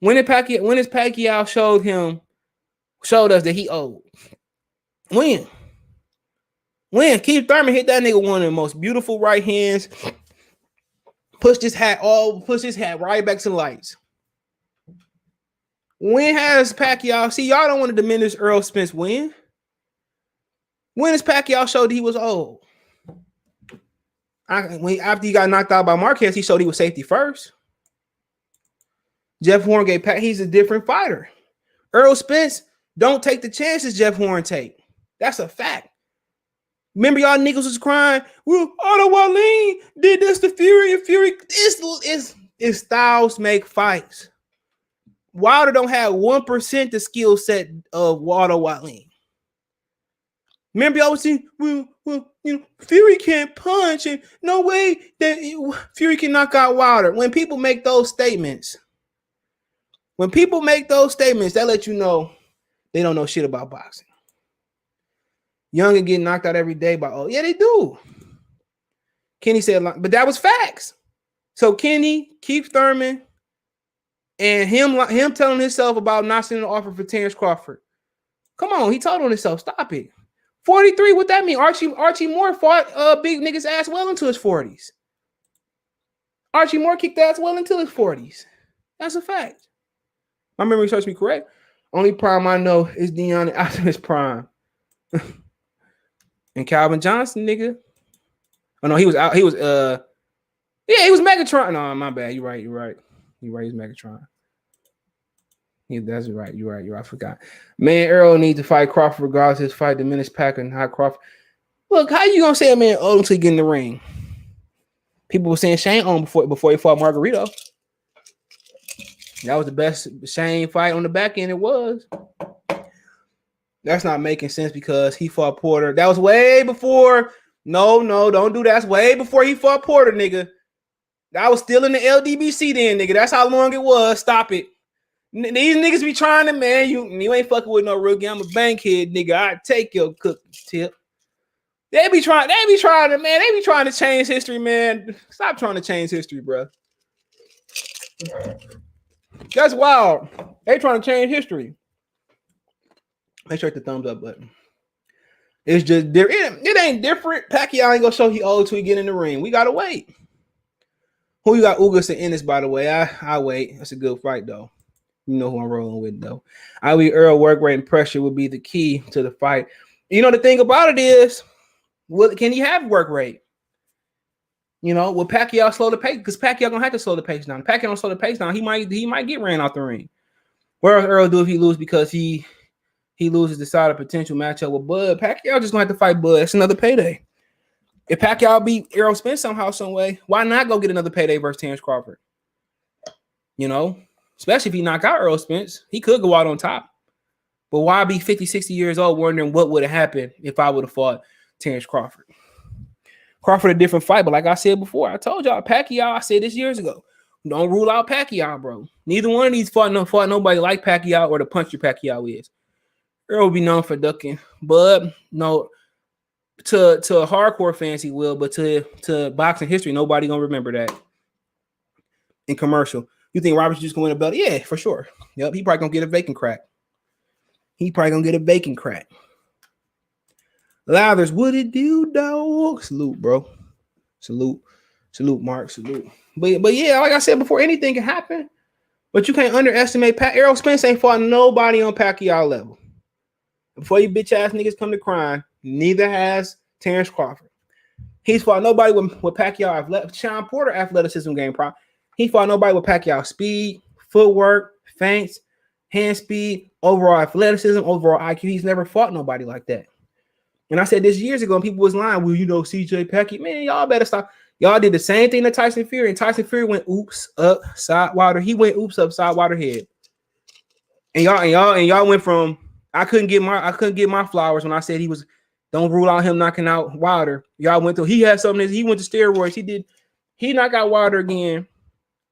When is Pacquiao showed us that he owed? When? Keith Thurman hit that nigga one of the most beautiful right hands. Pushed his hat right back to the lights. When has Pacquiao? See, y'all don't want to diminish Errol Spence win. When has Pacquiao showed he was old? After he got knocked out by Marquez, he showed he was safety first. Jeff Horn he's a different fighter. Errol Spence don't take the chances Jeff Horn take. That's a fact. Remember y'all niggas was crying, well, Otto Wallin did this to Fury and Fury. It's styles make fights. Wilder don't have 1% the skill set of Otto Wallin. Remember y'all was saying, well, Fury can't punch and no way that Fury can knock out Wilder. When people make those statements, that let you know they don't know shit about boxing. Young and getting knocked out every day by, oh, yeah, they do. Kenny said, but that was facts. So Kenny, Keith Thurman, and him telling himself about not sending an offer for Terrence Crawford. Come on, he told on himself. Stop it. 43, what that mean? Archie Moore fought big nigga's ass well into his 40s. Archie Moore kicked ass well into his 40s. That's a fact. My memory serves me correct. Only prime I know is Deion after his prime. And Calvin Johnson, nigga. Oh no, he was out. He was he was Megatron. No, my bad. You're right. He's Megatron. Yeah, that's right. You're right. I forgot. Man, Errol needs to fight Crawford regardless of his fight, diminished Packer and high Crawford. Look, how you gonna say a man old until he get in the ring? People were saying Shane owned before he fought Margarito. That was the best Shane fight on the back end. It was. That's not making sense because he fought Porter. That was way before. No, don't do that. That's way before he fought Porter, nigga. That was still in the LDBC then, nigga. That's how long it was. Stop it. These niggas be trying to, man. You ain't fucking with no rookie. I'm a bankhead, nigga. I take your cookie tip. They be trying to, man. They be trying to change history, man. Stop trying to change history, bro. That's wild. They trying to change history. Make sure hit the thumbs up button. It's just different. It ain't different. Pacquiao ain't gonna show he old till he get in the ring. We gotta wait. Who you got? Ugas and Ennis, by the way. I wait. That's a good fight, though. You know who I'm rolling with, though. I believe Earl work rate and pressure will be the key to the fight. You know, the thing about it is, can he have work rate? You know, will Pacquiao slow the pace? Because Pacquiao gonna have to slow the pace down. If Pacquiao don't slow the pace down, he might get ran out the ring. What does Earl do if he lose because he loses the side of potential matchup with Bud? Pacquiao just gonna have to fight Bud. It's another payday. If Pacquiao beat Errol Spence somehow, some way, why not go get another payday versus Terrence Crawford? You know, especially if he knock out Errol Spence, he could go out on top. But why be 50, 60 years old wondering what would have happened if I would have fought Terrence Crawford? Crawford a different fight, but like I said before, I told y'all, Pacquiao, I said this years ago, don't rule out Pacquiao, bro. Neither one of these fought nobody like Pacquiao or the puncher Pacquiao is. Errol will be known for ducking, but no, to hardcore fans he will, but to boxing history, nobody gonna remember that. In commercial, you think Roberts just gonna win a belt? Yeah, for sure. Yep, he probably gonna get a bacon crack. Lathers, what it do, dog? Salute, bro. Salute, Mark. Salute. But yeah, like I said before, anything can happen. But you can't underestimate Errol Spence ain't fought nobody on Pacquiao level. Before you bitch ass niggas come to crying, neither has Terrence Crawford. He's fought nobody with Pacquiao Sean Porter athleticism game prop. He fought nobody with Pacquiao speed, footwork, feints, hand speed, overall athleticism, overall IQ. He's never fought nobody like that. And I said this years ago, and people was lying. Well, CJ Pacquiao, man, y'all better stop. Y'all did the same thing to Tyson Fury, and Tyson Fury went oops up side water. He went oops up side water head. And y'all went from I couldn't get my flowers when I said he was. Don't rule out him knocking out Wilder. Y'all went through. He had something. He went to steroids. He knocked out Wilder again.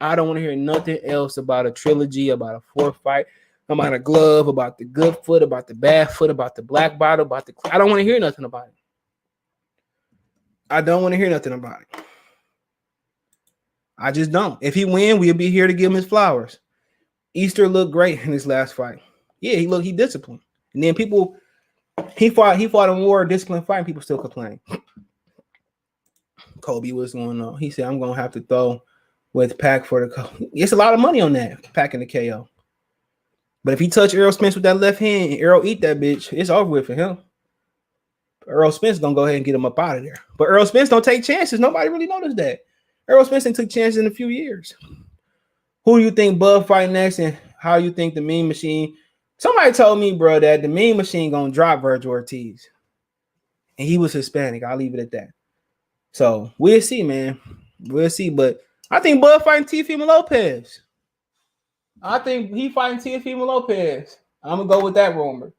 I don't want to hear nothing else about a trilogy, about a fourth fight, about a glove, about the good foot, about the bad foot, about the black bottle, about the. I don't want to hear nothing about it. I don't want to hear nothing about it. I just don't. If he win, we'll be here to give him his flowers. Easter looked great in his last fight. Yeah, he disciplined. And then people. He fought a more disciplined fight, and people still complain. Kobe, what's going on? He said, I'm going to have to throw with Pac for the KO. It's a lot of money on that, Pac and the KO. But if he touch Errol Spence with that left hand, and Errol eat that bitch, it's over with for him. Errol Spence going to go ahead and get him up out of there. But Errol Spence don't take chances. Nobody really noticed that. Errol Spence took chances in a few years. Who do you think Bud fight next, and how you think the Mean Machine? Somebody told me, bro, that the Mean Machine gonna drop Virgil Ortiz, and he was Hispanic. I'll leave it at that. So we'll see, man. We'll see. But I think Bud fighting Teofimo Lopez. I think he fighting Teofimo Lopez. I'm gonna go with that rumor.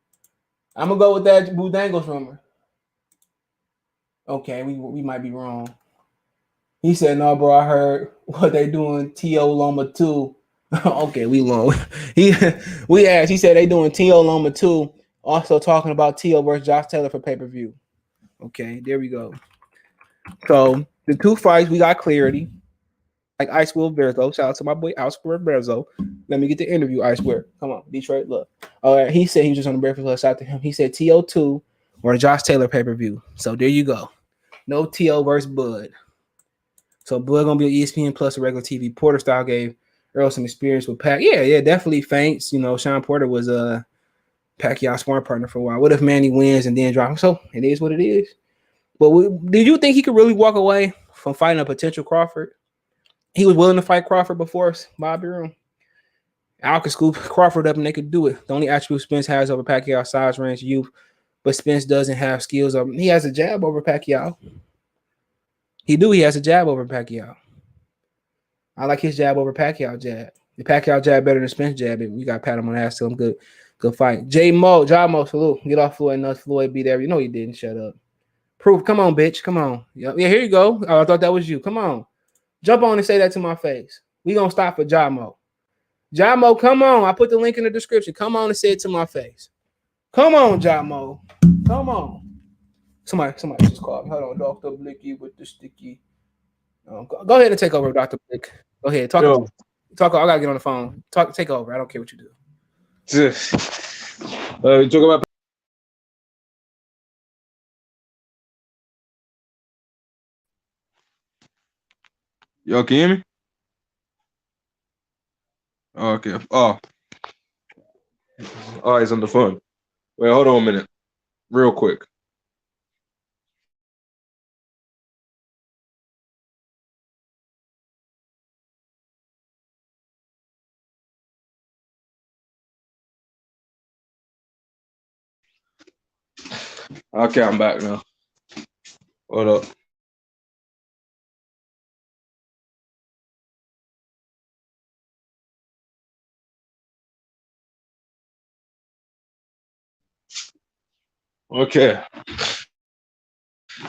I'm gonna go with that Budangles rumor. Okay, we might be wrong. He said, "No, bro. I heard what they doing. T.O. Loma 2." Okay, we asked. He said they doing T.O. Loma 2. Also talking about T.O. versus Josh Taylor for pay-per-view. Okay, there we go. So the two fights, we got clarity. Like Ice Will Berzo. Shout out to my boy Ice Will Berzo. Let me get the interview, Ice Will. Come on, Detroit, look. All right, he said he was just on the Breakfast Club. Shout out to him. He said T.O. 2 or Josh Taylor pay-per-view. So there you go. No T.O. versus Bud. So Bud gonna be on ESPN Plus a regular TV. Porter style gave Errol some experience with Pac. Yeah, definitely feints. Sean Porter was a Pacquiao sparring partner for a while. What if Manny wins and then drop him? So it is what it is. But did you think he could really walk away from fighting a potential Crawford? He was willing to fight Crawford before Bobby Room. Al could scoop Crawford up and they could do it. The only attribute Spence has over Pacquiao, size, range, youth, but Spence doesn't have skills over. He has a jab over Pacquiao. He has a jab over Pacquiao. I like his jab over Pacquiao jab. The Pacquiao jab better than Spence jab. We got to pat him on the ass. Tell him good fight. J Mo, salute. Get off Floyd. Nuts. Floyd beat every. He didn't. Shut up. Proof. Come on, bitch. Come on. Yeah, here you go. Oh, I thought that was you. Come on. Jump on and say that to my face. We gonna stop for Jamo. Jamo, come on. I put the link in the description. Come on and say it to my face. Come on, Jamo. Come on. Somebody just called me. Hold on, Dr. Blicky with the sticky. Go ahead and take over, Dr. Blick. Go ahead. Talk. I gotta get on the phone. Take over. I don't care what you do. Talk about. Y'all can hear me? Oh, okay. Oh, he's on the phone. Wait, hold on a minute. Real quick. Okay, I'm back now. Hold up. Okay.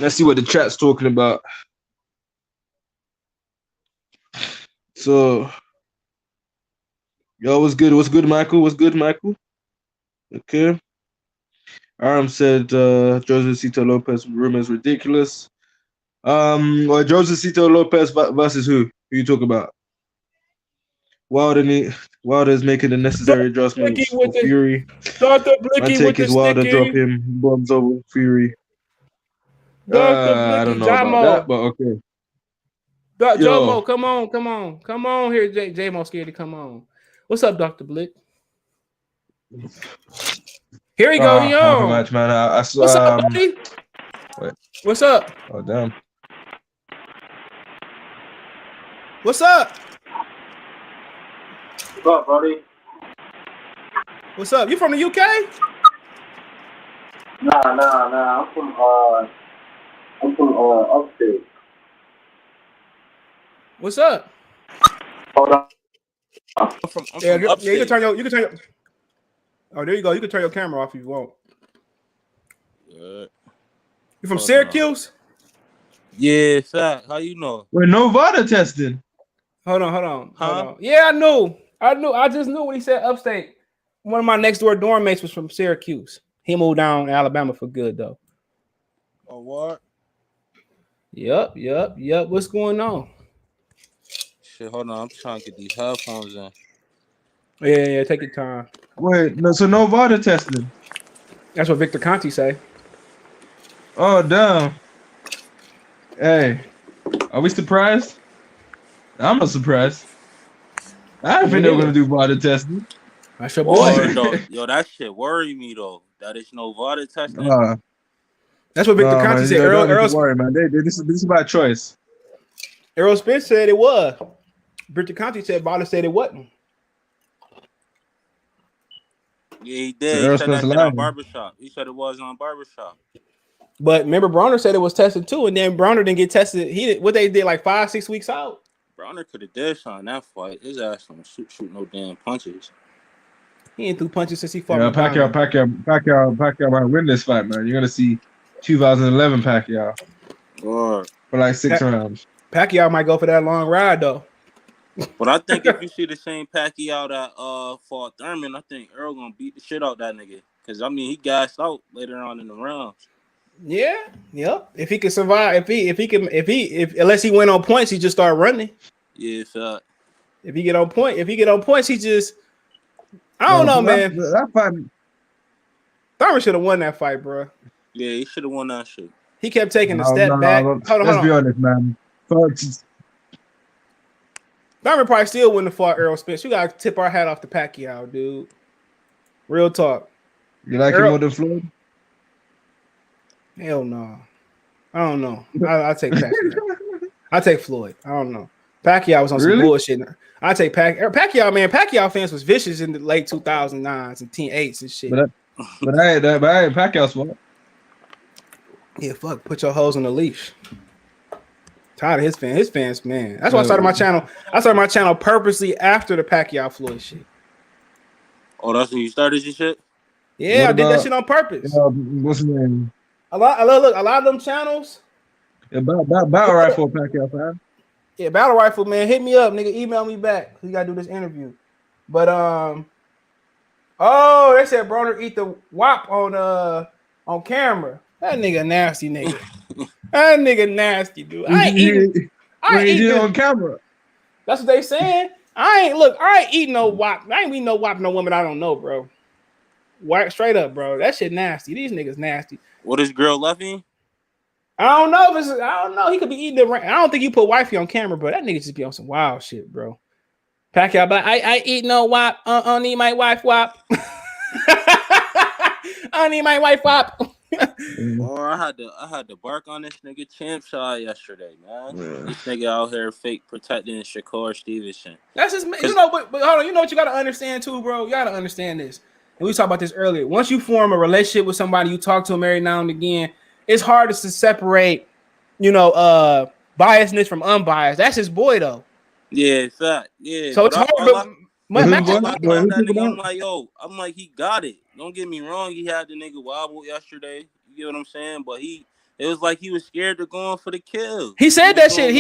Let's see what the chat's talking about. So, yo, what's good? What's good, Michael? What's good, Michael? Okay. Said Josecito Lopez rumors ridiculous. Or Josecito Lopez versus who? Who you talk about? Wilder's making the necessary adjustments for Fury. Dr. My Blicky take with is the Wilder sticky. drop him bombs over Fury. Dr. I don't Blicky, know about that, but okay. Jomo, come on here, J-Mo scared to come on. What's up, Dr. Blick? Here we go, Half a yo. match, man. What's up, buddy? Wait. What's up? Oh damn. What's up? What's up, buddy? What's up? You from the UK? Nah. I'm from upstate. What's up? Hold on. I'm from Yeah, you upstate. can turn your. Oh, there you go. You can turn your camera off if you want. Good. You from Syracuse? Yeah, fact. How you know? Wait, no Vada testing. Hold on. Yeah, I knew. I just knew when he said upstate. One of my next door dorm mates was from Syracuse. He moved down to Alabama for good though. Oh, what? Yep. What's going on? Shit, hold on. I'm trying to get these headphones in. Yeah. Take your time. Wait, no Vada testing. That's what Victor Conti say. Oh damn. Hey, are we surprised? I'm not surprised. I didn't think they were gonna do Vada testing. That's your boy. Yo, that shit worry me though. That is no Vada testing. That's what Victor Conti said. Errol, worry, man. This is by choice. Errol Spence said it was. Victor Conti said Vada said it wasn't. Yeah, he did. So he said that shit on Barbershop. He said it was on Barbershop. But remember, Bronner said it was tested too, and then Bronner didn't get tested. What they did like 5-6 weeks out. Bronner could have did something that fight. His ass don't shoot no damn punches. He ain't threw punches since he fought. Yeah, Pacquiao might win this fight, man. You're gonna see 2011 Pacquiao for like 6 rounds. Pacquiao might go for that long ride though. But I think if you see the same Pacquiao that fought Thurman, I think Errol gonna beat the shit out that nigga. Cause I mean he gassed out later on in the rounds. Yeah, yep. If he can survive, if unless he went on points, he just start running. Yeah, fact. If he get on points, he just I don't know, man. That fight, Thurman should have won that fight, bro. Yeah, he should have won that shit. He kept taking a step back. Hold on. Let's be honest, man. Thurman probably still wouldn't have fought Errol Spence. You gotta tip our hat off to Pacquiao, dude. Real talk. You like him more than Floyd? Hell no. I don't know. I take Pacquiao. I take Floyd. I don't know. Pacquiao was on some bullshit. I take Pacquiao, man. Pacquiao fans was vicious in the late 2009s and 8s and shit. But I ain't Pacquiao's fault. Yeah, fuck. Put your hoes on the leash. Tired of his fans. His fans, man. That's why I started my channel. I started my channel purposely after the Pacquiao Floyd shit. Oh, that's when you started your shit? Yeah, I did that shit on purpose. What's his name? A lot of them channels. Yeah, Battle Rifle Pacquiao fan. Yeah, Battle Rifle, man. Hit me up, nigga. Email me back. We gotta do this interview. But oh, they said Bronner eat the wop on camera. That nigga nasty, nigga. That nigga nasty, dude. I ain't eating on camera. That's what they saying. I ain't eating no wop. I ain't eating no wop no woman I don't know, bro. Straight up, bro. That shit nasty. These niggas nasty. What is girl Leffy? I don't know. He could be eating the. I don't think you put wifey on camera, bro. That nigga just be on some wild shit, bro. Pacquiao, but I eat no wop. I don't need my wife wop. I don't need my wife wop. Or I had to bark on this nigga Champ Shaw yesterday, man. Yeah. This nigga out here fake protecting Shakur Stevenson. That's just but hold on. You know what you gotta understand too, bro. You gotta understand this. And we talked about this earlier. Once you form a relationship with somebody, you talk to them every now and again. It's hard to separate, biasness from unbiased. That's his boy though. Yeah, fact. Yeah. So it's hard. I'm like, he got it. Don't get me wrong. He had the nigga wobble yesterday. You get what I'm saying? But it was like he was scared to go in for the kill. He said that shit.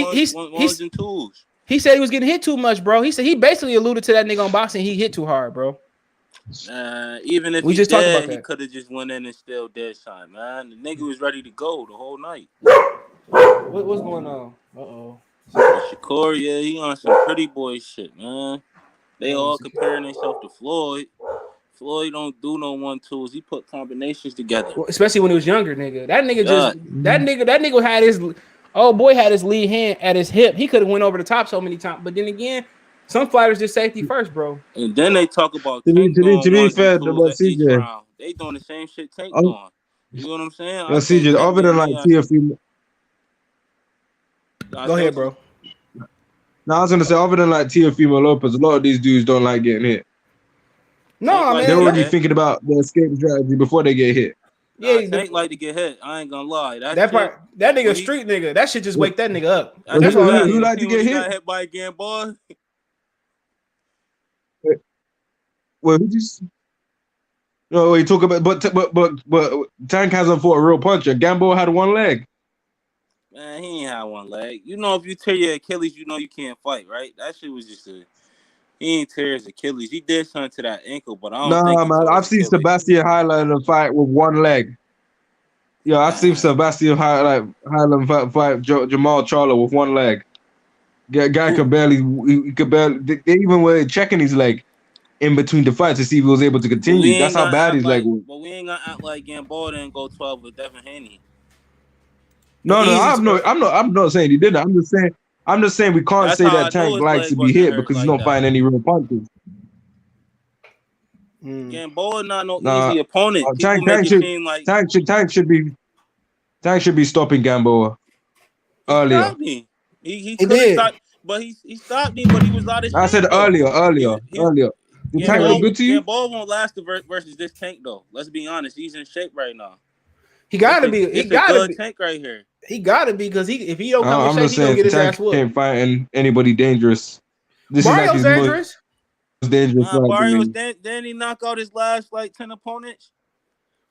Tools. He said he was getting hit too much, bro. He said he basically alluded to that nigga on boxing. He hit too hard, bro. Even if We he just talked about did, he that. could have just went in and still dead shot, man. The nigga was ready to go the whole night. What's going on? Uh-oh. Shakur, yeah, he on some pretty boy shit, man. They all comparing themselves to Floyd. Floyd don't do no 1-2s. He put combinations together. Well, especially when he was younger, nigga. That nigga Yeah. that nigga had his had his lead hand at his hip. He could have went over the top so many times. But then again, some fighters just safety first, bro. And then they talk about To Tank doing be ones fair and twos about at each CJ, round. They doing the same shit Tank doing. You know what I'm saying? yo, CJ, other than like TFC. Go ahead, bro. No, I was gonna say, other than like Teofimo Lopez, a lot of these dudes don't like getting hit. No, man. They're already thinking about the escape strategy before they get hit. Yeah, Tank like to get hit. I ain't gonna lie. That nigga street nigga. That shit just wake that nigga up. That's who like to get hit? Got hit by a Gamboa. Well, who just? No, you talk about, but Tank hasn't fought a real puncher. Gamboa had one leg. Man, he ain't had one leg. You know, if you tear your Achilles, you know you can't fight, right? That shit was just he ain't tear his Achilles. He did something to that ankle, but I don't think. Nah, man, I've seen Sebastian Highland fight with one leg. Yeah, I've seen Sebastian Highland fight Jamal Charlo with one leg. Guy could barely. They even were checking his leg in between the fights to see if he was able to continue. That's how bad his leg was. But we ain't gonna act like Gamboa didn't go 12 with Devin Haney. No, I'm not saying he did that. I'm just saying we can't say that Tank likes to be hit because he's not fighting any real punches. Gamboa not no easy opponent. Tank should be stopping Gamboa earlier. He could have stopped, but he stopped me, but he was out of shape. I said earlier. The Tank look good to you? Gamboa won't last versus this Tank though. Let's be honest. He's in shape right now. He gotta be. He gotta be. Tank right here. He gotta be because if he don't come in shape, he gonna get his ass whooped. Can't fight anybody dangerous. This Barrios is like dangerous. Most dangerous. Barrios didn't he knock out his last like 10 opponents?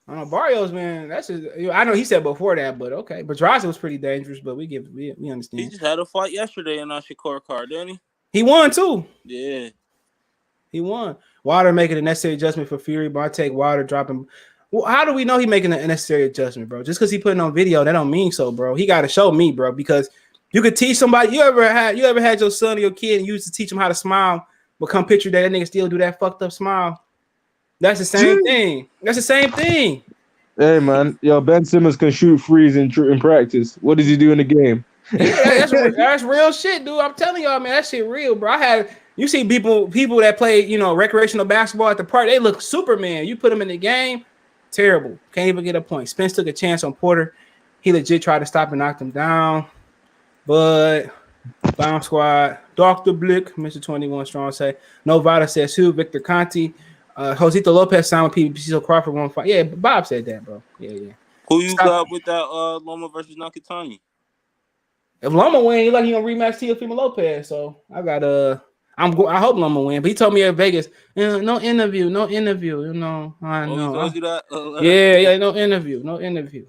Barrios, man, that's just. I know he said before that, but okay. Pedraza was pretty dangerous, but we understand. He just had a fight yesterday in our Shakur card, didn't he? He won too. Yeah, he won. Wilder making a necessary adjustment for Fury, but I take Wilder dropping. Well, how do we know he making a necessary adjustment, bro? Just because he putting on video, that don't mean so, bro. He got to show me, bro, because you could teach somebody. You ever had your son or your kid and you used to teach them how to smile, but come picture that nigga still do that fucked up smile. That's the same thing. That's the same thing. Hey man, Ben Simmons can shoot threes in practice. What does he do in the game? Yeah, that's real shit, dude. I'm telling y'all, man, that shit real, bro. You see people that play, recreational basketball at the park, they look Superman. You put them in the game. Terrible. Can't even get a point. Spence took a chance on Porter. He legit tried to stop and knock him down. But Bomb Squad, Dr. Blick, Mr. 21 Strong say, no Vada says who? Victor Conti. Josito Lopez signed with PBC, so Crawford won't fight. Yeah, Bob said that, bro. Yeah. Who you got with that Loma versus Nakatani? If Loma win, he gonna rematch Teofimo Lopez. So I got I hope Loma win, but he told me at Vegas, no interview. I know. He told you that? Yeah, no interview.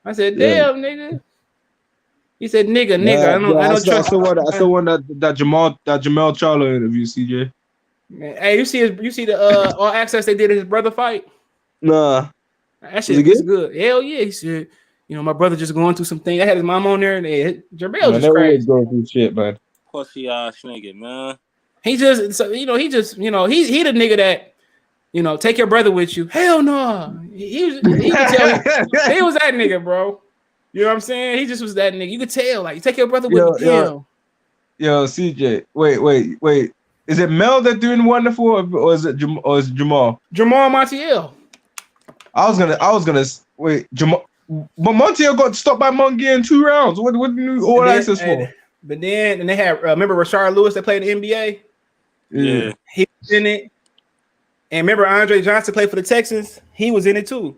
I said, damn, nigga. He said, nigga. I don't trust. I still want that Jamal Charlo interview, CJ. Man, hey, you see the All Access they did in his brother fight? Nah, that shit is good. Hell yeah, he said, my brother just going through some things. I had his mom on there, and Jermell just crazy. Going through shit, man. Pussy ass nigga, man. He the nigga that, take your brother with you. Hell no. He was that nigga, bro. You know what I'm saying? He just was that nigga. You could tell, like, take your brother with you. Yo, CJ, wait. Is it Mel that doing wonderful, or is it Jamal? Jamal Montiel. I was gonna wait. Jamal, but Montiel got stopped by Mungie in 2 rounds. What do you all access for? But then they had remember Rashard Lewis that played in the NBA? Yeah. He was in it. And remember Andre Johnson played for the Texans? He was in it too.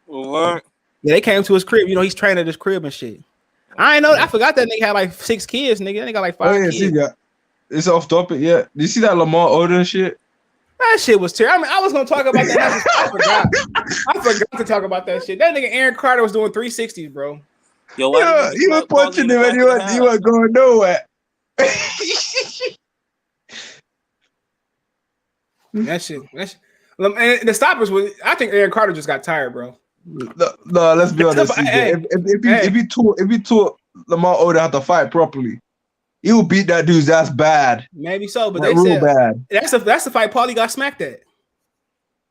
What? Yeah, they came to his crib. He's training at his crib and shit. I ain't know. I forgot that nigga had like 6 kids, nigga. They got like 5 kids. See that. It's off topic, yeah. Did you see that Lamar Odom shit? That shit was terrible. I mean, I was gonna talk about that. I forgot to talk about that shit. That nigga Aaron Carter was doing 360s, bro. Yo, you were punching him and you were going nowhere. That shit. And the stoppers was. I think Aaron Carter just got tired, bro. No, let's be honest. CJ. If he taught Lamar Odom how to fight properly, he would beat that dude's ass bad. Maybe so, but Like, they real said bad. that's the fight Paulie got smacked at.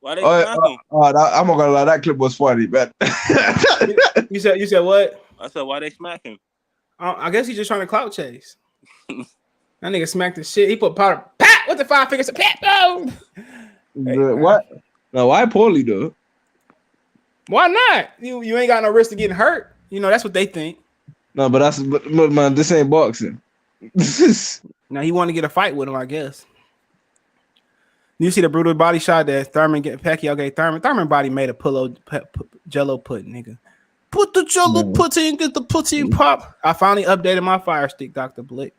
Why they smack him? I'm not gonna lie, that clip was funny, man. You said what? I said, why they smack him? I guess he's just trying to clout chase. That nigga smacked the shit. He put powder. Pat with the 5 fingers. Pat. Oh. What? No, why Paulie though? Why not? You ain't got no risk of getting hurt. You know that's what they think. No, but man, this ain't boxing. Now he want to get a fight with him, I guess. You see the brutal body shot that Pacquiao gave Thurman. Thurman body made a Jello pudding, nigga. Put the Jello pudding, get the pudding pop. I finally updated my Fire Stick, Dr. Blick.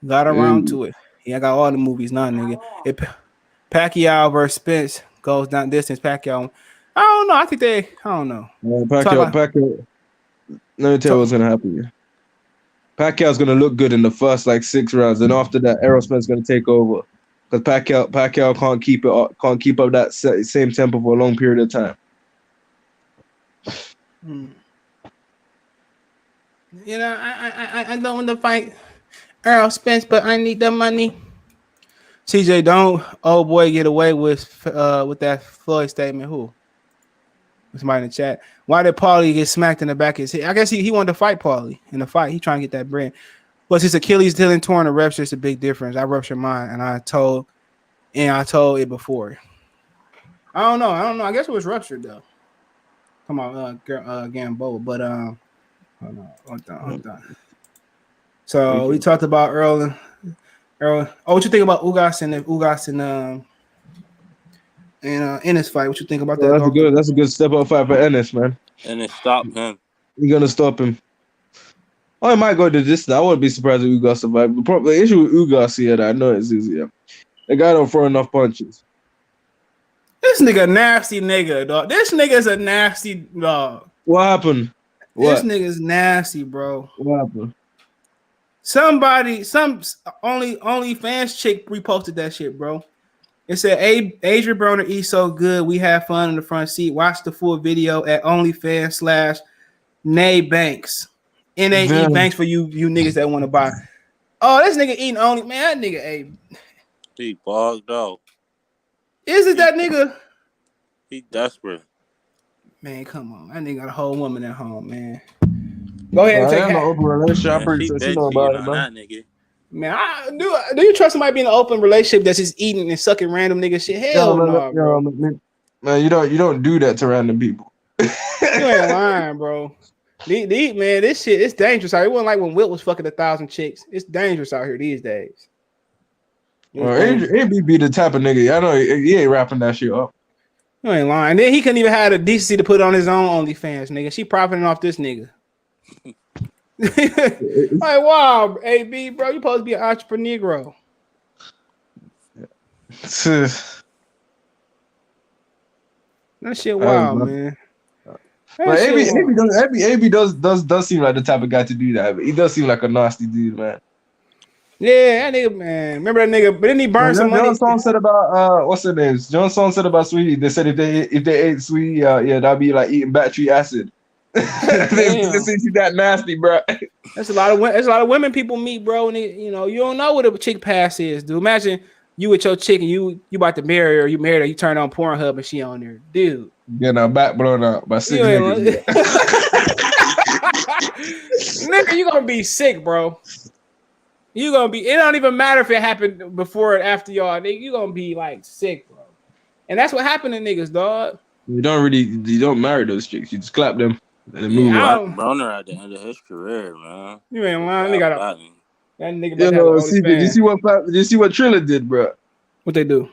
Got around to it. Yeah, I got all the movies now, nigga. Pacquiao versus Spence goes down distance. Pacquiao. I don't know. I think I don't know. Pacquiao. Let me tell you what's gonna happen here. Pacquiao's gonna look good in the first 6 rounds, and after that, Errol Spence gonna take over because Pacquiao can't keep up that same tempo for a long period of time. You know, I don't want to fight Errol Spence, but I need the money. CJ, don't old boy get away with that Floyd statement. Who? Somebody in the chat. Why did Paulie get smacked in the back of his head? I guess he wanted to fight Paulie in the fight. He trying to get that bread. But his Achilles tendon torn, the rupture is a big difference. I ruptured mine, and I told it before. I don't know. I guess it was ruptured though. Come on, Gambo. But hold on. So we talked about Errol. Oh, what you think about Ugas and Ennis fight? What you think about that? That's a good step up fight for Ennis, man. Ennis stopped him. You're gonna stop him. Oh, he might go to this. I wouldn't be surprised if Ugas survived. The issue with Ugas here that I know is the guy don't throw enough punches. This nigga nasty nigga, dog. This nigga is a nasty dog. What happened? This nigga's nasty, bro. What happened? Some only fans chick reposted that shit, bro. It said, Adrian Broner eats so good, we have fun in the front seat. Watch the full video at OnlyFans/Nay Banks. NAE Banks for you niggas that want to buy. Oh, this nigga eating only, man. That nigga He bogged out. Is it that nigga? He desperate. Man, come on. That nigga got a whole woman at home, man. Go ahead and take an open relationship. I'm pretty sure she know about it, that nigga. Man, do you trust somebody being in an open relationship that's just eating and sucking random nigga shit? Hell no, bro. Man, you don't do that to random people. You ain't lying, bro. Man, this shit, it's dangerous out here. It wasn't like when Wilt was fucking 1,000 chicks. It's dangerous out here these days. AB be the type of nigga. I know he ain't wrapping that shit up. You ain't lying. And then he couldn't even have the decency to put on his own OnlyFans, nigga. She profiting off this nigga. Like, wow, AB, bro, you supposed to be an entrepreneur. That shit wild, man. But AB does seem like the type of guy to do that. He does seem like a nasty dude, man. Yeah, that nigga, man. Remember that nigga? But didn't he burn some money? John Song said about what's her name? John Song said about Sweetie. They said if they ate Sweetie, that'd be like eating battery acid. They say she's that nasty, bro. There's a lot of women people meet, bro, and you don't know what a chick pass is, dude. Imagine you with your chick and you about to marry her, you married her, you turn on Pornhub and she on there, dude. Getting her back blown out by 6 niggas. Nigga, you gonna be sick, bro. You gonna be. It don't even matter if it happened before or after y'all. Nigga, you gonna be like sick, bro. And that's what happened to niggas, dog. You don't marry those chicks. You just clap them and move on. Broner at the end of his career, man. You ain't lying. That nigga. Did you see what Triller did, bro? What they do?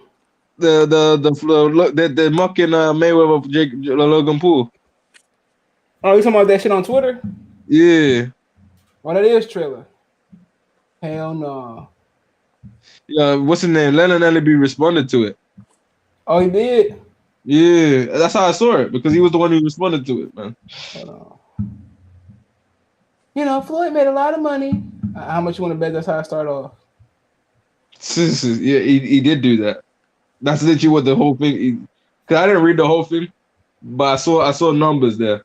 The mucking Mayweather Jake Logan Paul. Oh, you talking about that shit on Twitter? Yeah. Well, that is Triller. Hell no. Yeah, what's his name? Lennon Ellerby responded to it. Oh, he did? Yeah, that's how I saw it because he was the one who responded to it, man. Hold on. Floyd made a lot of money. How much you want to bet that's how I start off? Yeah, he did do that. That's literally what the whole thing. Cause I didn't read the whole thing, but I saw numbers there.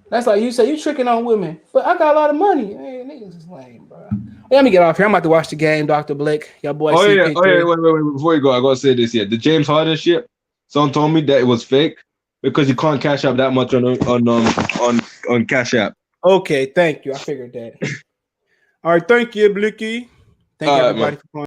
That's like you say, you tricking on women, but I got a lot of money. Hey, niggas is lame, bro. Let me get off here. I'm about to watch the game, Dr. Blake. Your boy CP3. Wait. Before you go, I gotta say this here. The James Harden shit. Someone told me that it was fake because you can't cash out that much on Cash App. Okay, thank you. I figured that. All right, thank you, Blicky. Thank you, everybody, for calling.